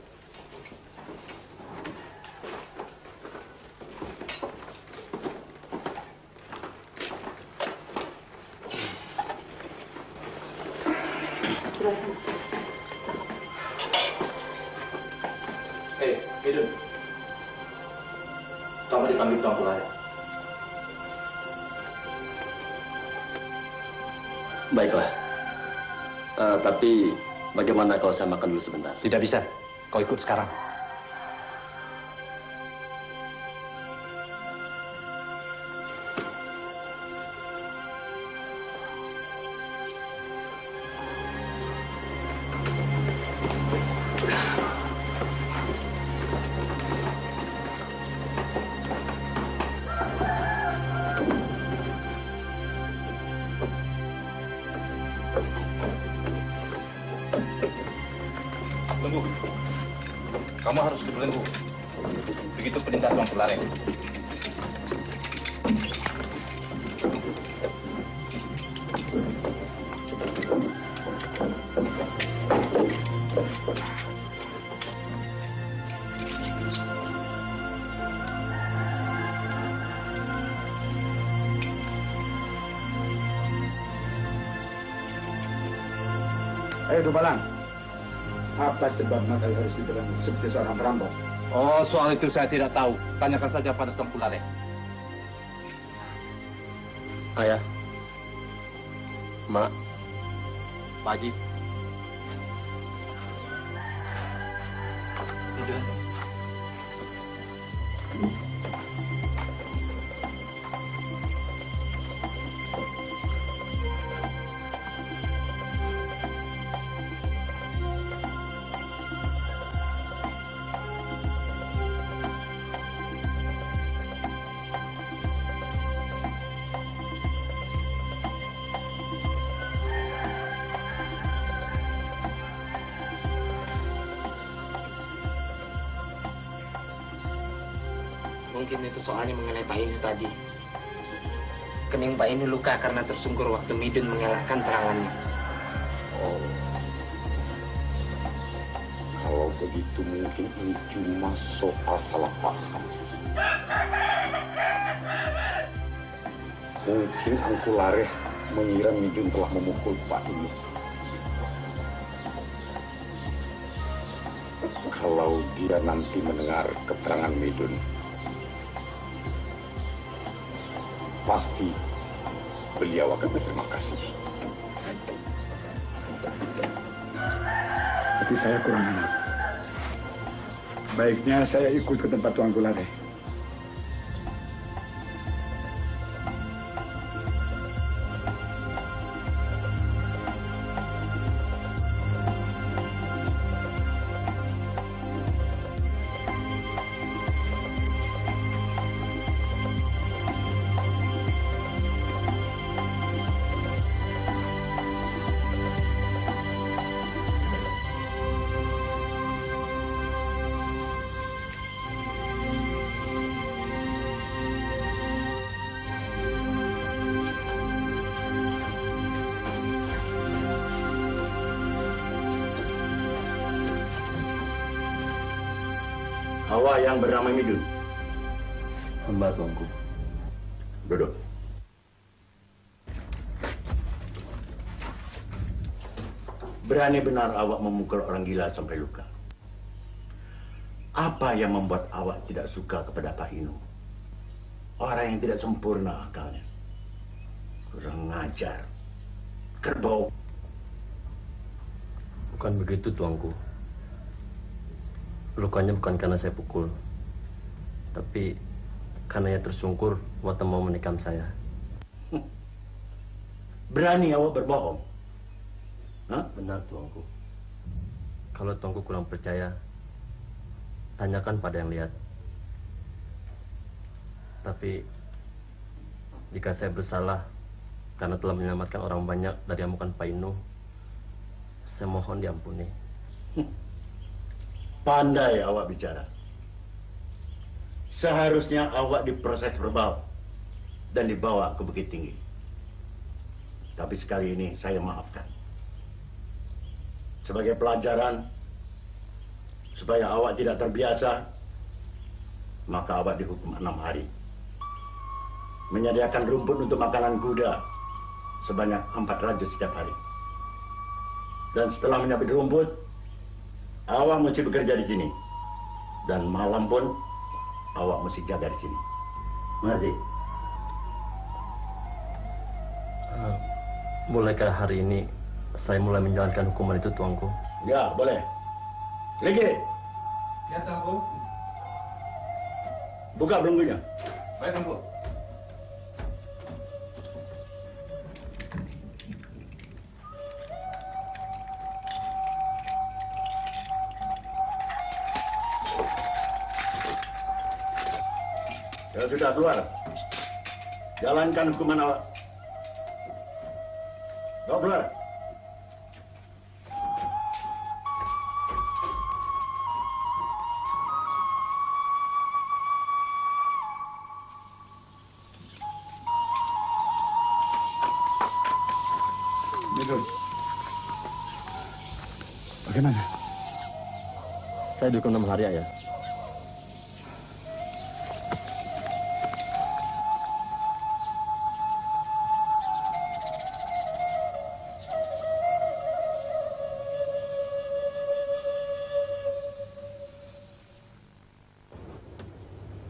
Midun. Kamu dipanggil Tuan Kulai. Baiklah. Tapi bagaimana kalau saya makan dulu sebentar? Tidak bisa. Kau ikut sekarang. Lembu, kamu harus dibelenggu. Begitu perintah Tuan Kulare. Ayo, Dubalang. Apa sebabnya kau harus dibelenggu seperti seorang perampok? Oh, soal itu saya tidak tahu. Tanyakan saja pada Tuan Kulare. Ayah, Mak, Pak Haji. Midun, Mungkin itu soalnya mengenai Pak Inu tadi. Kening Pak Inu luka karena tersungkur waktu Midun mengelakkan serangannya. Oh. Kalau begitu mungkin ini cuma soal salah paham. Mungkin Angku Lareh mengira Midun telah memukul Pak Inu. Kalau dia nanti mendengar keterangan Midun, pasti beliau akan berterima kasih. Hati saya kurang enak. Baiknya saya ikut ke tempat Tuan Kulare. Awak yang bernama Midun? Hamba Tuanku. Duduk. Berani benar awak memukul orang gila sampai luka. Apa yang membuat awak tidak suka kepada Pak Inu? Orang yang tidak sempurna akalnya. Kurang ngajar. Kerbau. Bukan begitu, Tuanku. Lukanya bukan karena saya pukul, tapi karena ia tersungkur waktu mau menikam saya. Berani awak berbohong? Hah? Benar, Tuanku. Kalau Tuanku kurang percaya, tanyakan pada yang lihat. Tapi jika saya bersalah karena telah menyelamatkan orang banyak dari amukan Pak Inu, saya mohon diampuni. Pandai awak bicara. Seharusnya awak diproses verbal dan dibawa ke Bukit Tinggi. Tapi sekali ini saya maafkan. Sebagai pelajaran, supaya awak tidak terbiasa, maka awak dihukum 6 hari. Menyediakan rumput untuk makanan kuda sebanyak 4 rajut setiap hari. Dan setelah menyabit rumput, awak mesti bekerja di sini. Dan malam pun awak mesti jaga di sini. Mengerti? Mulai hari ini saya mulai menjalankan hukuman itu, Tuanku. Ya, boleh. Lagi. Ya, Tuanku. Buka belenggunya. Baik, Tuanku. Ya sudah, keluar. Jalankan hukuman awak. Kau keluar. Midun. Bagaimana? Saya dihukum 6 hari, Ayah.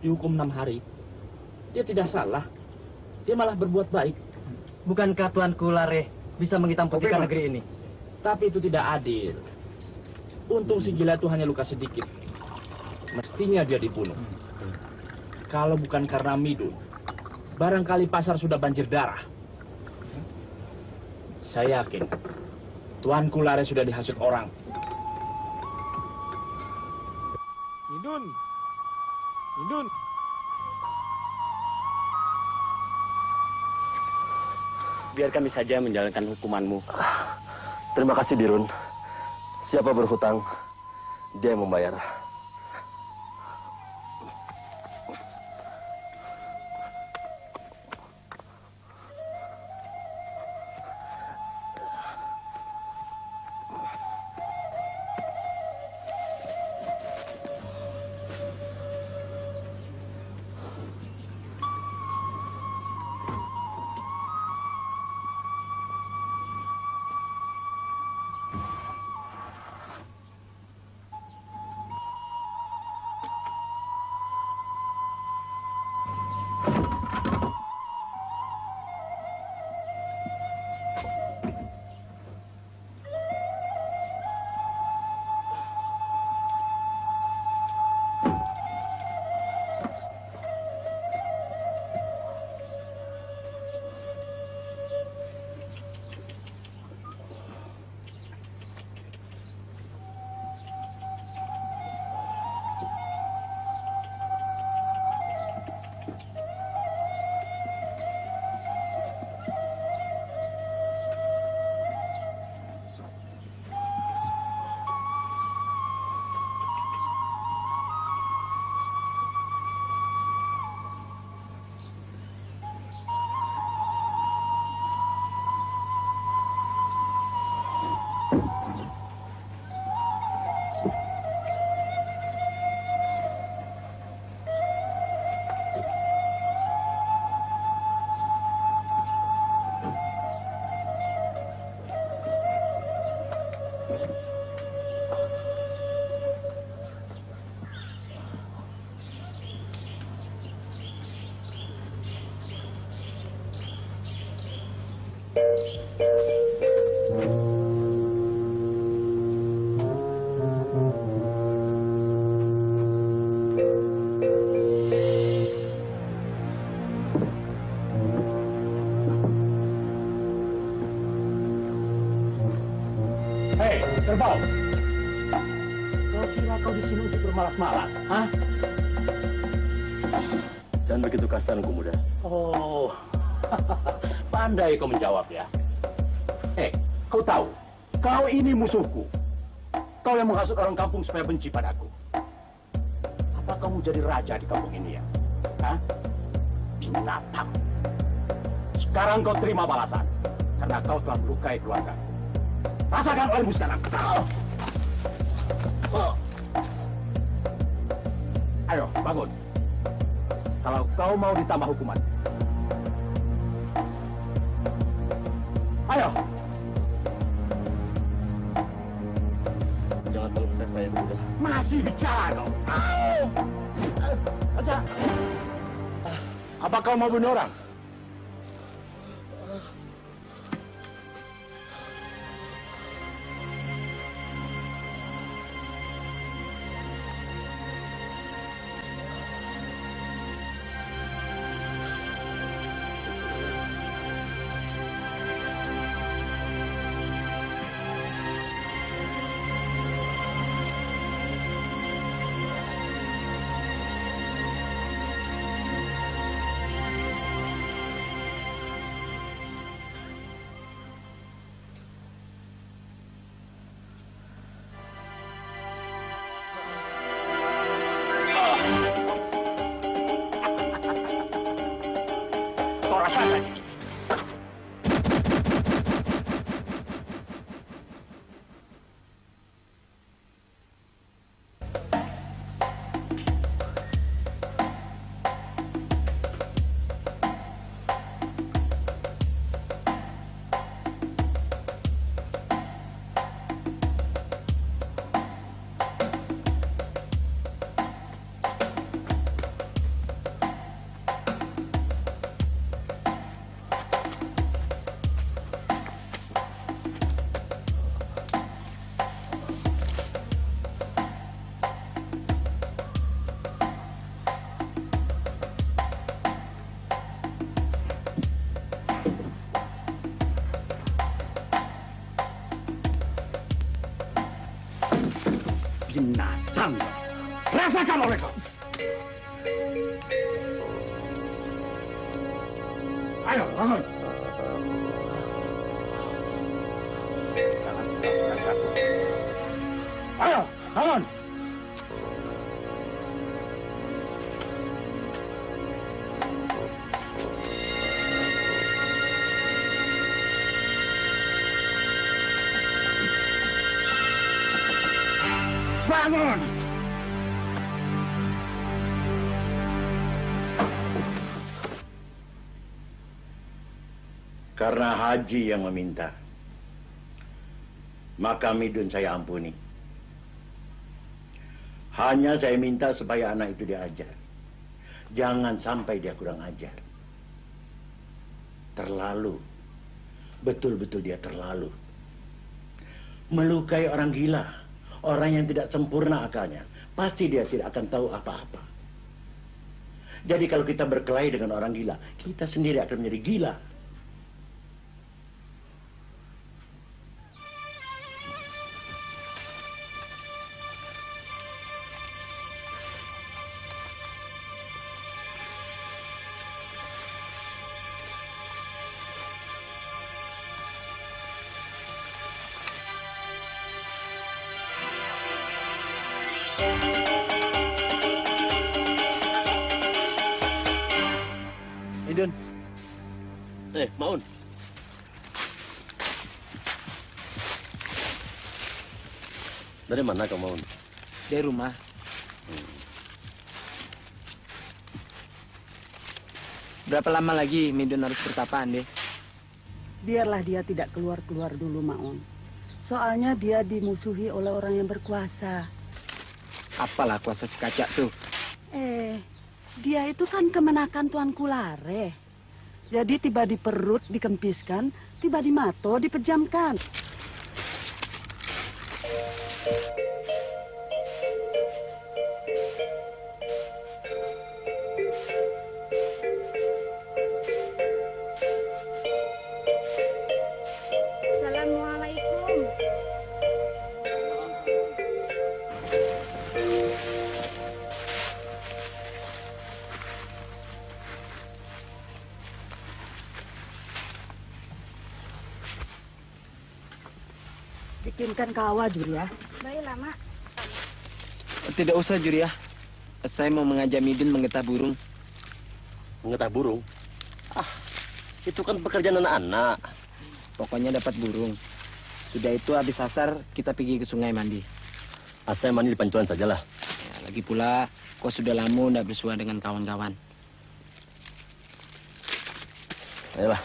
Dihukum 6 hari. Dia tidak salah. Dia malah berbuat baik. Bukankah Tuanku Lareh bisa menghitam putihkan negeri ini? Tapi itu tidak adil. Untung si gila itu hanya luka sedikit. Mestinya dia dibunuh. Kalau bukan karena Midun, barangkali pasar sudah banjir darah. Saya yakin Tuanku Lareh sudah dihasut orang. Midun. Midun. Biar kami saja menjalankan hukumanmu. Terima kasih, Dirun. Siapa berhutang, dia yang membayar. Hei, kerbau. Kau kira kau di sini untuk bermalas-malas, hah? Jangan begitu kasar, Engku Muda. Oh, pandai kau menjawab ya. Kau tahu, kau ini musuhku. Kau yang menghasut orang kampung supaya benci padaku. Apa kamu jadi raja di kampung ini ya? Hah? Binatang. Sekarang kau terima balasan. Karena kau telah melukai keluarga. Rasakan olehmu sekarang. Ayo, bangun. Kalau kau mau ditambah hukuman. Ayo. Jangan terlalu percaya saya, Muda. Masih bicara kau. Aja. Apa kau mau bunuh orang? Rasakan. Binatang. Rasakan oleh kau. Ayo, bangun. Jangan berangkat. Ayo, bangun. Bangun! Karena Haji yang meminta, maka Midun saya ampuni. Hanya saya minta supaya anak itu diajar. Jangan sampai dia kurang ajar. Terlalu. Betul-betul dia terlalu. Melukai orang gila. Orang yang tidak sempurna akalnya, pasti dia tidak akan tahu apa-apa. Jadi kalau kita berkelahi dengan orang gila, kita sendiri akan menjadi gila. Midun. Maun. Dari mana kau, Maun? Dari rumah. Berapa lama lagi Midun harus bertapa, Ande? Biarlah dia tidak keluar-keluar dulu, Maun. Soalnya dia dimusuhi oleh orang yang berkuasa. Apalah kuasa si Kaca tuh? Dia itu kan kemenakan Tuan Kulare. Jadi tiba di perut dikempiskan, tiba di mato dipejamkan. Assalamualaikum. Bikinkan kawa, Juria. Baiklah, Mak. Tidak usah, Juria. Saya mau mengajak Midun mengetah burung. Mengetah burung? Ah, itu kan pekerjaan anak-anak. Pokoknya dapat burung. Sudah itu habis asar, kita pergi ke sungai mandi. Saya mandi di pancuran sajalah. Ya, lagi pula, kau sudah lama tidak bersua dengan kawan-kawan. Ayolah.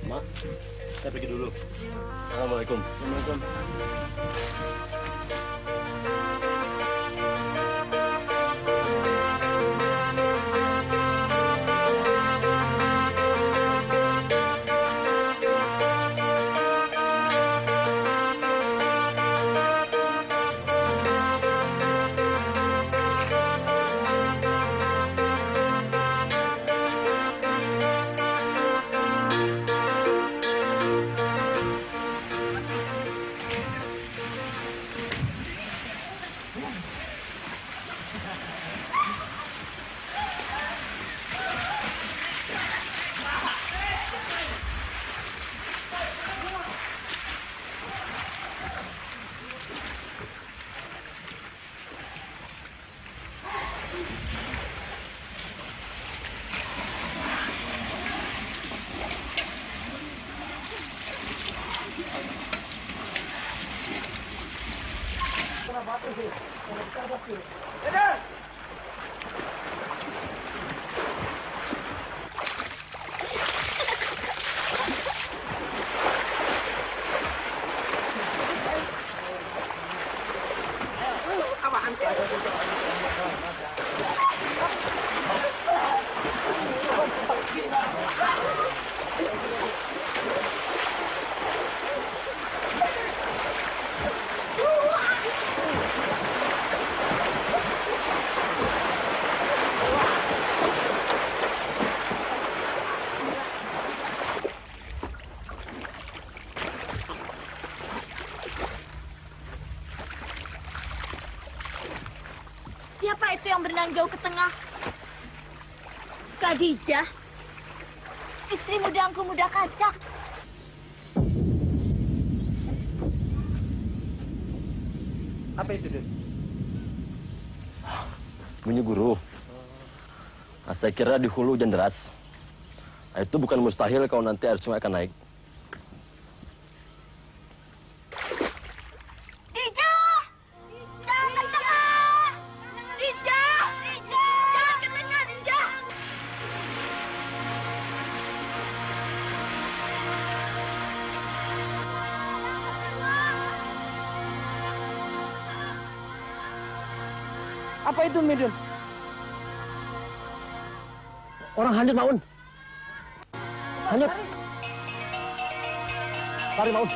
Mak, saya pergi dulu. Assalamualaikum. Assalamualaikum. Siapa itu yang berenang jauh ke tengah? Khadijah, istri mudangku muda kacak. Apa itu, Dun? Bunyi guru. Saya kira di hulu hujan deras. Itu bukan mustahil kalau nanti air sungai akan naik. Apa itu, Midun? Orang hanyut, Maun. Hanyut. Lari, Maun.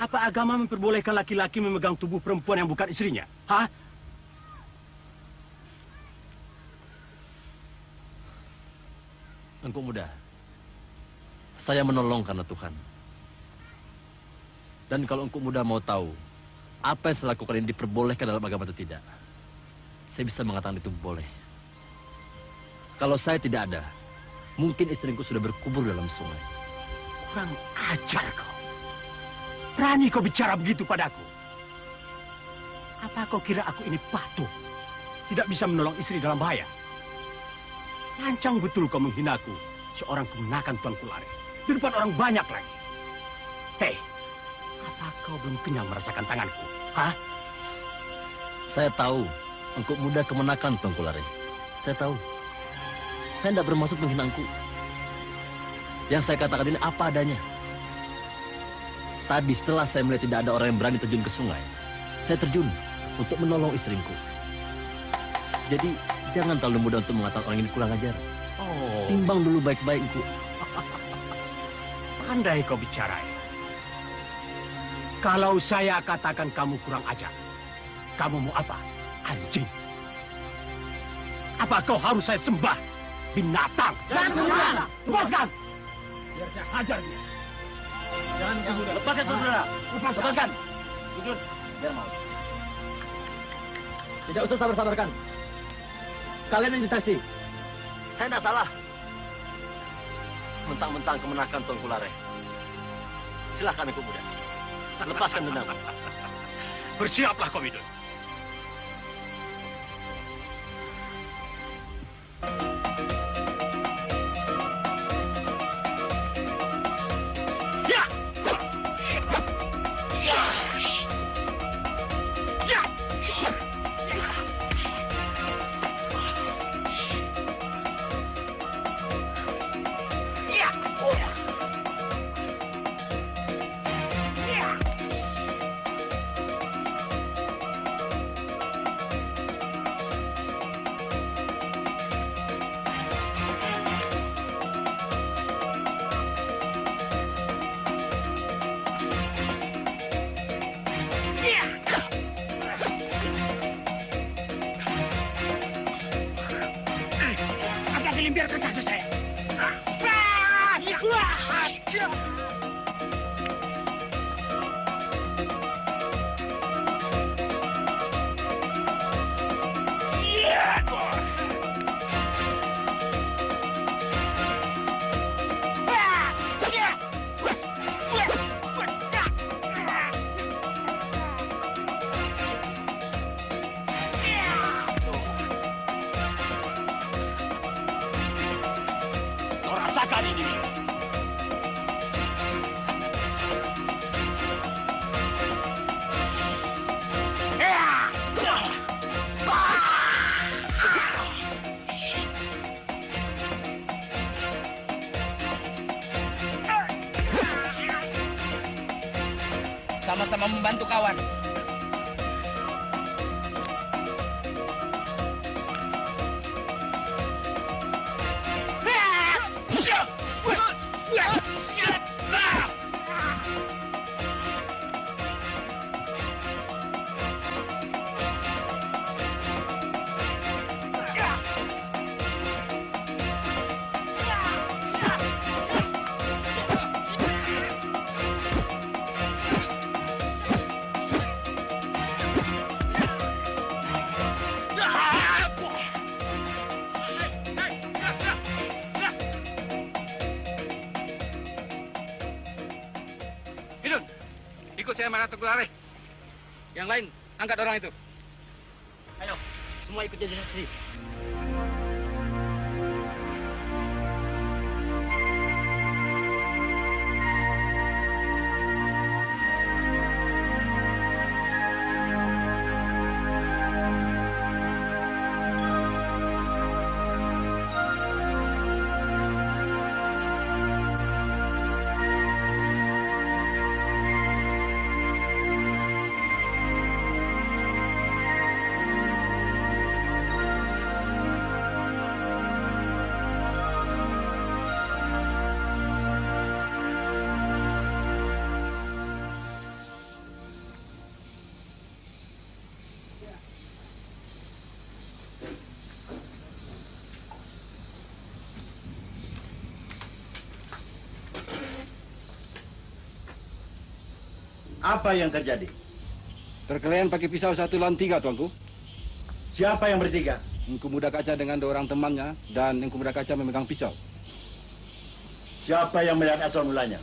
Apa agama memperbolehkan laki-laki memegang tubuh perempuan yang bukan istrinya? Hah? Engkau muda, saya menolong karena Tuhan. Dan kalau engkau muda mau tahu apa yang saya lakukan ini diperbolehkan dalam agama atau tidak, saya bisa mengatakan itu boleh. Kalau saya tidak ada, mungkin istriku sudah berkubur dalam sungai. Kurang ajar kau. Berani kau bicara begitu padaku. Apa kau kira aku ini patuh? Tidak bisa menolong istri dalam bahaya? Lancang betul kau menghinaku, seorang kemenakan Tuan Kulare. Di depan orang banyak lagi. Hei, apa kau belum kenyang merasakan tanganku? Hah? Saya tahu, engkau muda kemenakan Tuan Kulare. Saya tahu. Saya tidak bermaksud menghina engkau. Yang saya katakan ini apa adanya. Tadi setelah saya melihat tidak ada orang yang berani terjun ke sungai, saya terjun untuk menolong istriku. Jadi, jangan terlalu mudah untuk mengatakan orang ini kurang ajar. Oh. Timbang dulu baik-baik, engkau. Pandai kau bicara ya. Kalau saya katakan kamu kurang ajar, kamu mau apa? Anjing. Apa kau harus saya sembah? Binatang. Jangan. Lepaskan. Biar saya hajar dia. Jangan dulu. Lepaskan, saudara. Lepaskan. Jujur, biar mau. Tidak usah sabar-sabarkan. Kalian yang saksi. Saya tidak salah. Mentang-mentang kemenakan Tuan Kulare. Silahkan engkau muda. Lepaskan dendam. Bersiaplah kau, Midun. Biarkan saja saya. Rasakan ini. Sama-sama membantu kawan. Midun, ikut saya Mara Tekulare. Yang lain, angkat orang itu. Ayo, semua ikut jadi saksi. Apa yang terjadi? Perkelahian pakai pisau 1 lawan 3, Tuanku. Siapa yang bertiga? Engku Muda Kaca dengan 2 orang temannya, dan Engku Muda Kaca memegang pisau. Siapa yang melihat asal mulanya?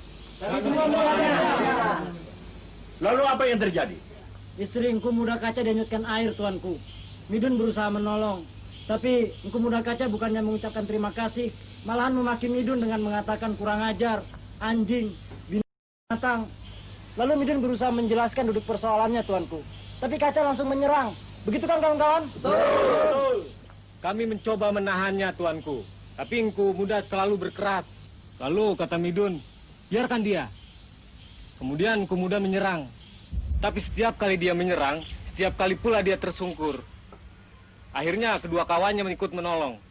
Lalu apa yang terjadi? Istri Engku Muda Kaca dihanyutkan air, Tuanku. Midun berusaha menolong, tapi Engku Muda Kaca bukannya mengucapkan terima kasih, malahan memaki Midun dengan mengatakan kurang ajar, anjing, binatang. Lalu Midun berusaha menjelaskan duduk persoalannya, Tuanku. Tapi Kaca langsung menyerang. Begitu kan, kawan-kawan? Betul. Kami mencoba menahannya, Tuanku. Tapi Engku Muda selalu berkeras. Lalu kata Midun, biarkan dia. Kemudian Engku Muda menyerang. Tapi setiap kali dia menyerang, setiap kali pula dia tersungkur. Akhirnya kedua kawannya ikut menolong.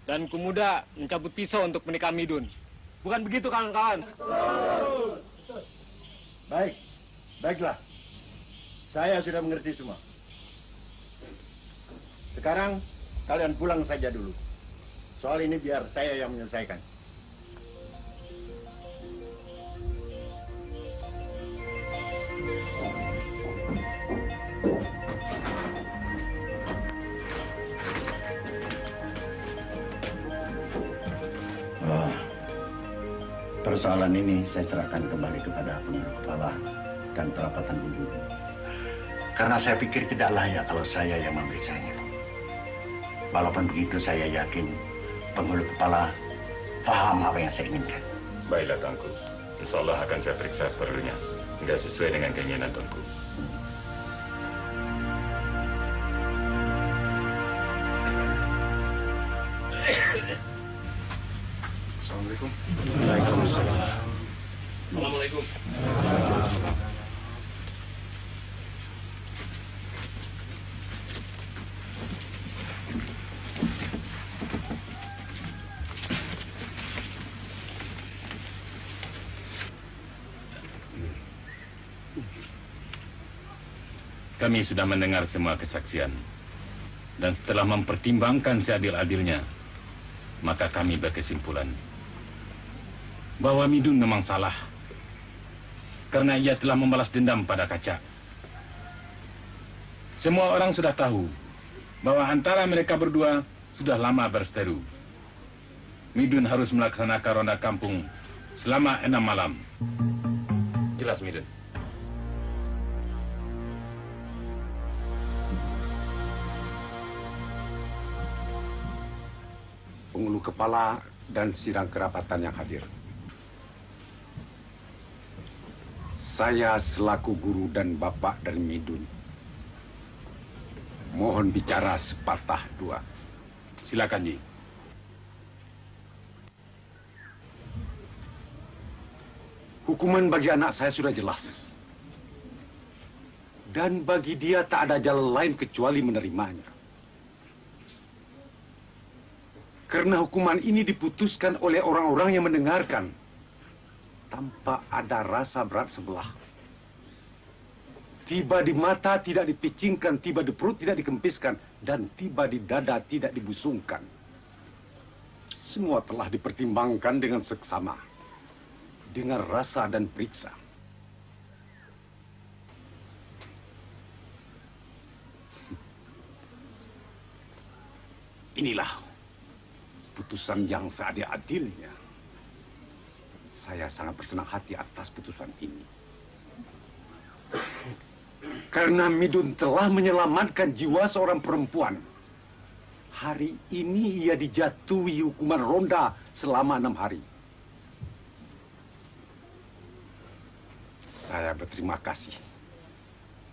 Dan Engku Muda mencabut pisau untuk menikam Midun. Bukan begitu, kawan-kawan? Baiklah. Saya sudah mengerti semua. Sekarang kalian pulang saja dulu. Soal ini biar saya yang menyelesaikan. Persoalan ini saya serahkan kembali kepada pengurus kepala dan perapatan dulu. Karena saya pikir tidak layak kalau saya yang memeriksanya. Walaupun begitu, saya yakin pengurus kepala paham apa yang saya inginkan. Baiklah, Tuanku. Insya Allah akan saya periksa seperlunya. Hingga sesuai dengan keinginan Tuanku. Assalamualaikum. Waalaikumsalam. Assalamualaikum. Kami sudah mendengar semua kesaksian. Dan setelah mempertimbangkan seadil-adilnya, maka kami berkesimpulan bahwa Midun memang salah karena ia telah membalas dendam pada Kaca. Semua orang sudah tahu bahwa antara mereka berdua sudah lama berseteru. Midun harus melaksanakan ronda kampung selama 6 malam. Jelas, Midun? Pengulu kepala dan sidang kerapatan yang hadir. Saya selaku guru dan bapak dari Midun mohon bicara sepatah dua. Silakan, Ji. Hukuman bagi anak saya sudah jelas. Dan bagi dia tak ada jalan lain kecuali menerimanya. Karena hukuman ini diputuskan oleh orang-orang yang mendengarkan tanpa ada rasa berat sebelah. Tiba di mata tidak dipicingkan, tiba di perut tidak dikempiskan, dan tiba di dada tidak dibusungkan. Semua telah dipertimbangkan dengan seksama, dengan rasa dan periksa. Inilah putusan yang seadil-adilnya. Saya sangat bersenang hati atas putusan ini. Karena Midun telah menyelamatkan jiwa seorang perempuan. Hari ini ia dijatuhi hukuman ronda selama 6 hari. Saya berterima kasih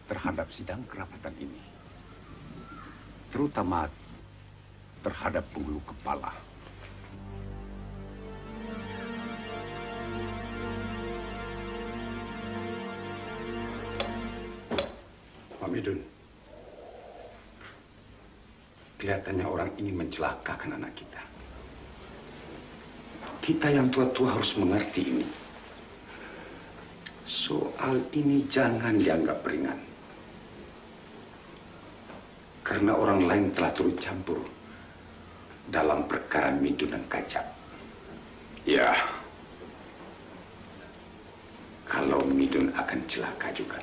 terhadap sidang kerapatan ini. Terutama terhadap pengulu kepala. Pak Midun, kelihatannya orang ingin mencelakakan anak kita. Kita yang tua-tua harus mengerti ini. Soal ini jangan dianggap ringan. Karena orang lain telah turut campur dalam perkara Midun dan Kaca. Ya, kalau Midun Midun akan celaka juga.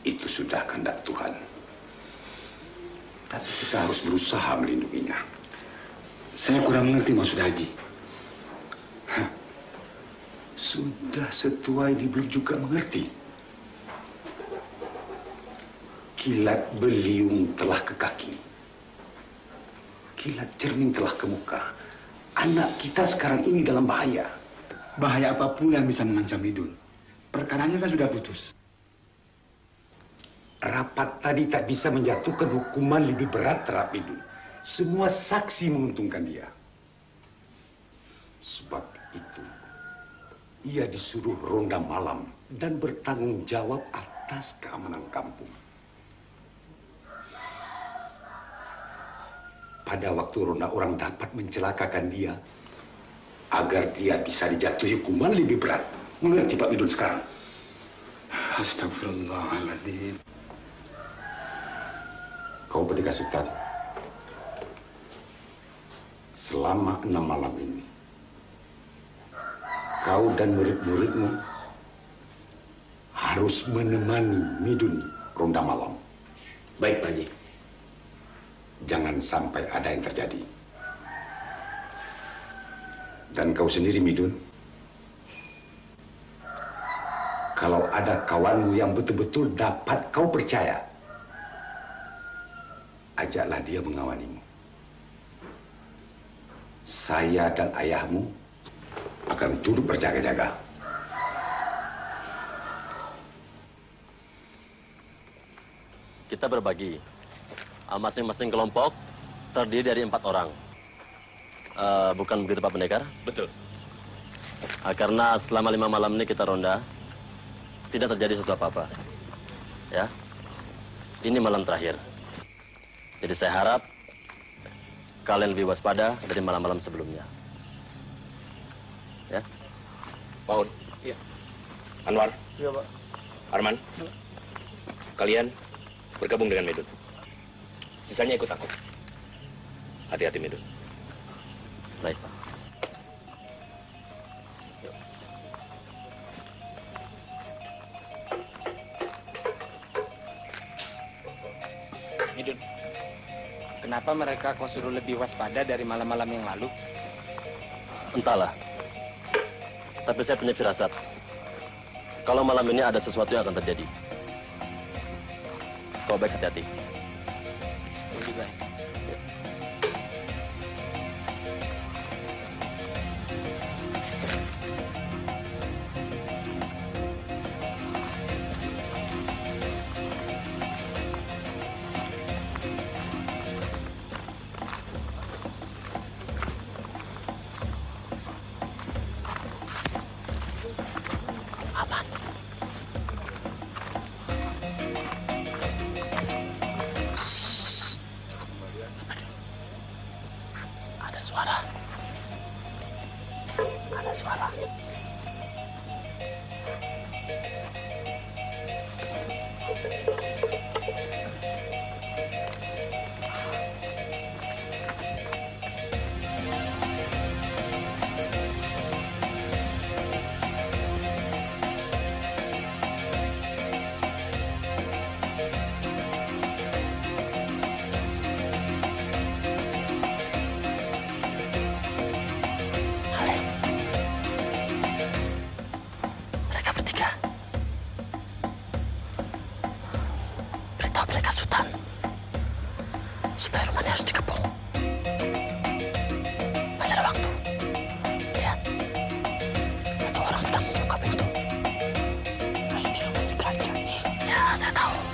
Itu sudah kehendak Tuhan. Tapi kita harus berusaha melindunginya. Saya kurang mengerti maksud Haji. Sudah setua ini belum juga mengerti. Kilat beliung telah ke kaki. Kilat cermin telah ke muka. Anak kita sekarang ini dalam bahaya. Bahaya apapun yang bisa mengancam Midun. Perkaranya kan sudah putus. Rapat tadi tak bisa menjatuhkan hukuman lebih berat terhadap Midun. Semua saksi menguntungkan dia. Sebab itu, ia disuruh ronda malam dan bertanggung jawab atas keamanan kampung. Pada waktu ronda orang dapat mencelakakan dia, agar dia bisa dijatuhi hukuman lebih berat. Mengerti Pak Midun sekarang? Astagfirullahaladzim. Kau Pendekar Sultan, selama 6 malam ini, kau dan murid-muridmu harus menemani Midun ronda malam. Baik, Pak Haji. Jangan sampai ada yang terjadi. Dan kau sendiri, Midun, kalau ada kawanmu yang betul-betul dapat kau percaya, ajaklah dia mengawanimu. Saya dan ayahmu akan turut berjaga-jaga. Kita berbagi. Masing-masing kelompok terdiri dari 4 orang. Bukan begitu Pak Pendekar? Betul. Karena selama 5 malam ini kita ronda, tidak terjadi sesuatu apa-apa. Ya, ini malam terakhir. Jadi saya harap kalian lebih waspada dari malam-malam sebelumnya. Ya. Paul. Iya. Anwar. Iya, Pak. Arman. Kalian bergabung dengan Midun. Sisanya ikut aku. Hati-hati, Midun. Baik, Pak. Midun, kenapa mereka kau suruh lebih waspada dari malam-malam yang lalu? Entahlah. Tapi saya punya firasat. Kalau malam ini ada sesuatu yang akan terjadi. Kau baik hati-hati. Juga. Saya tahu.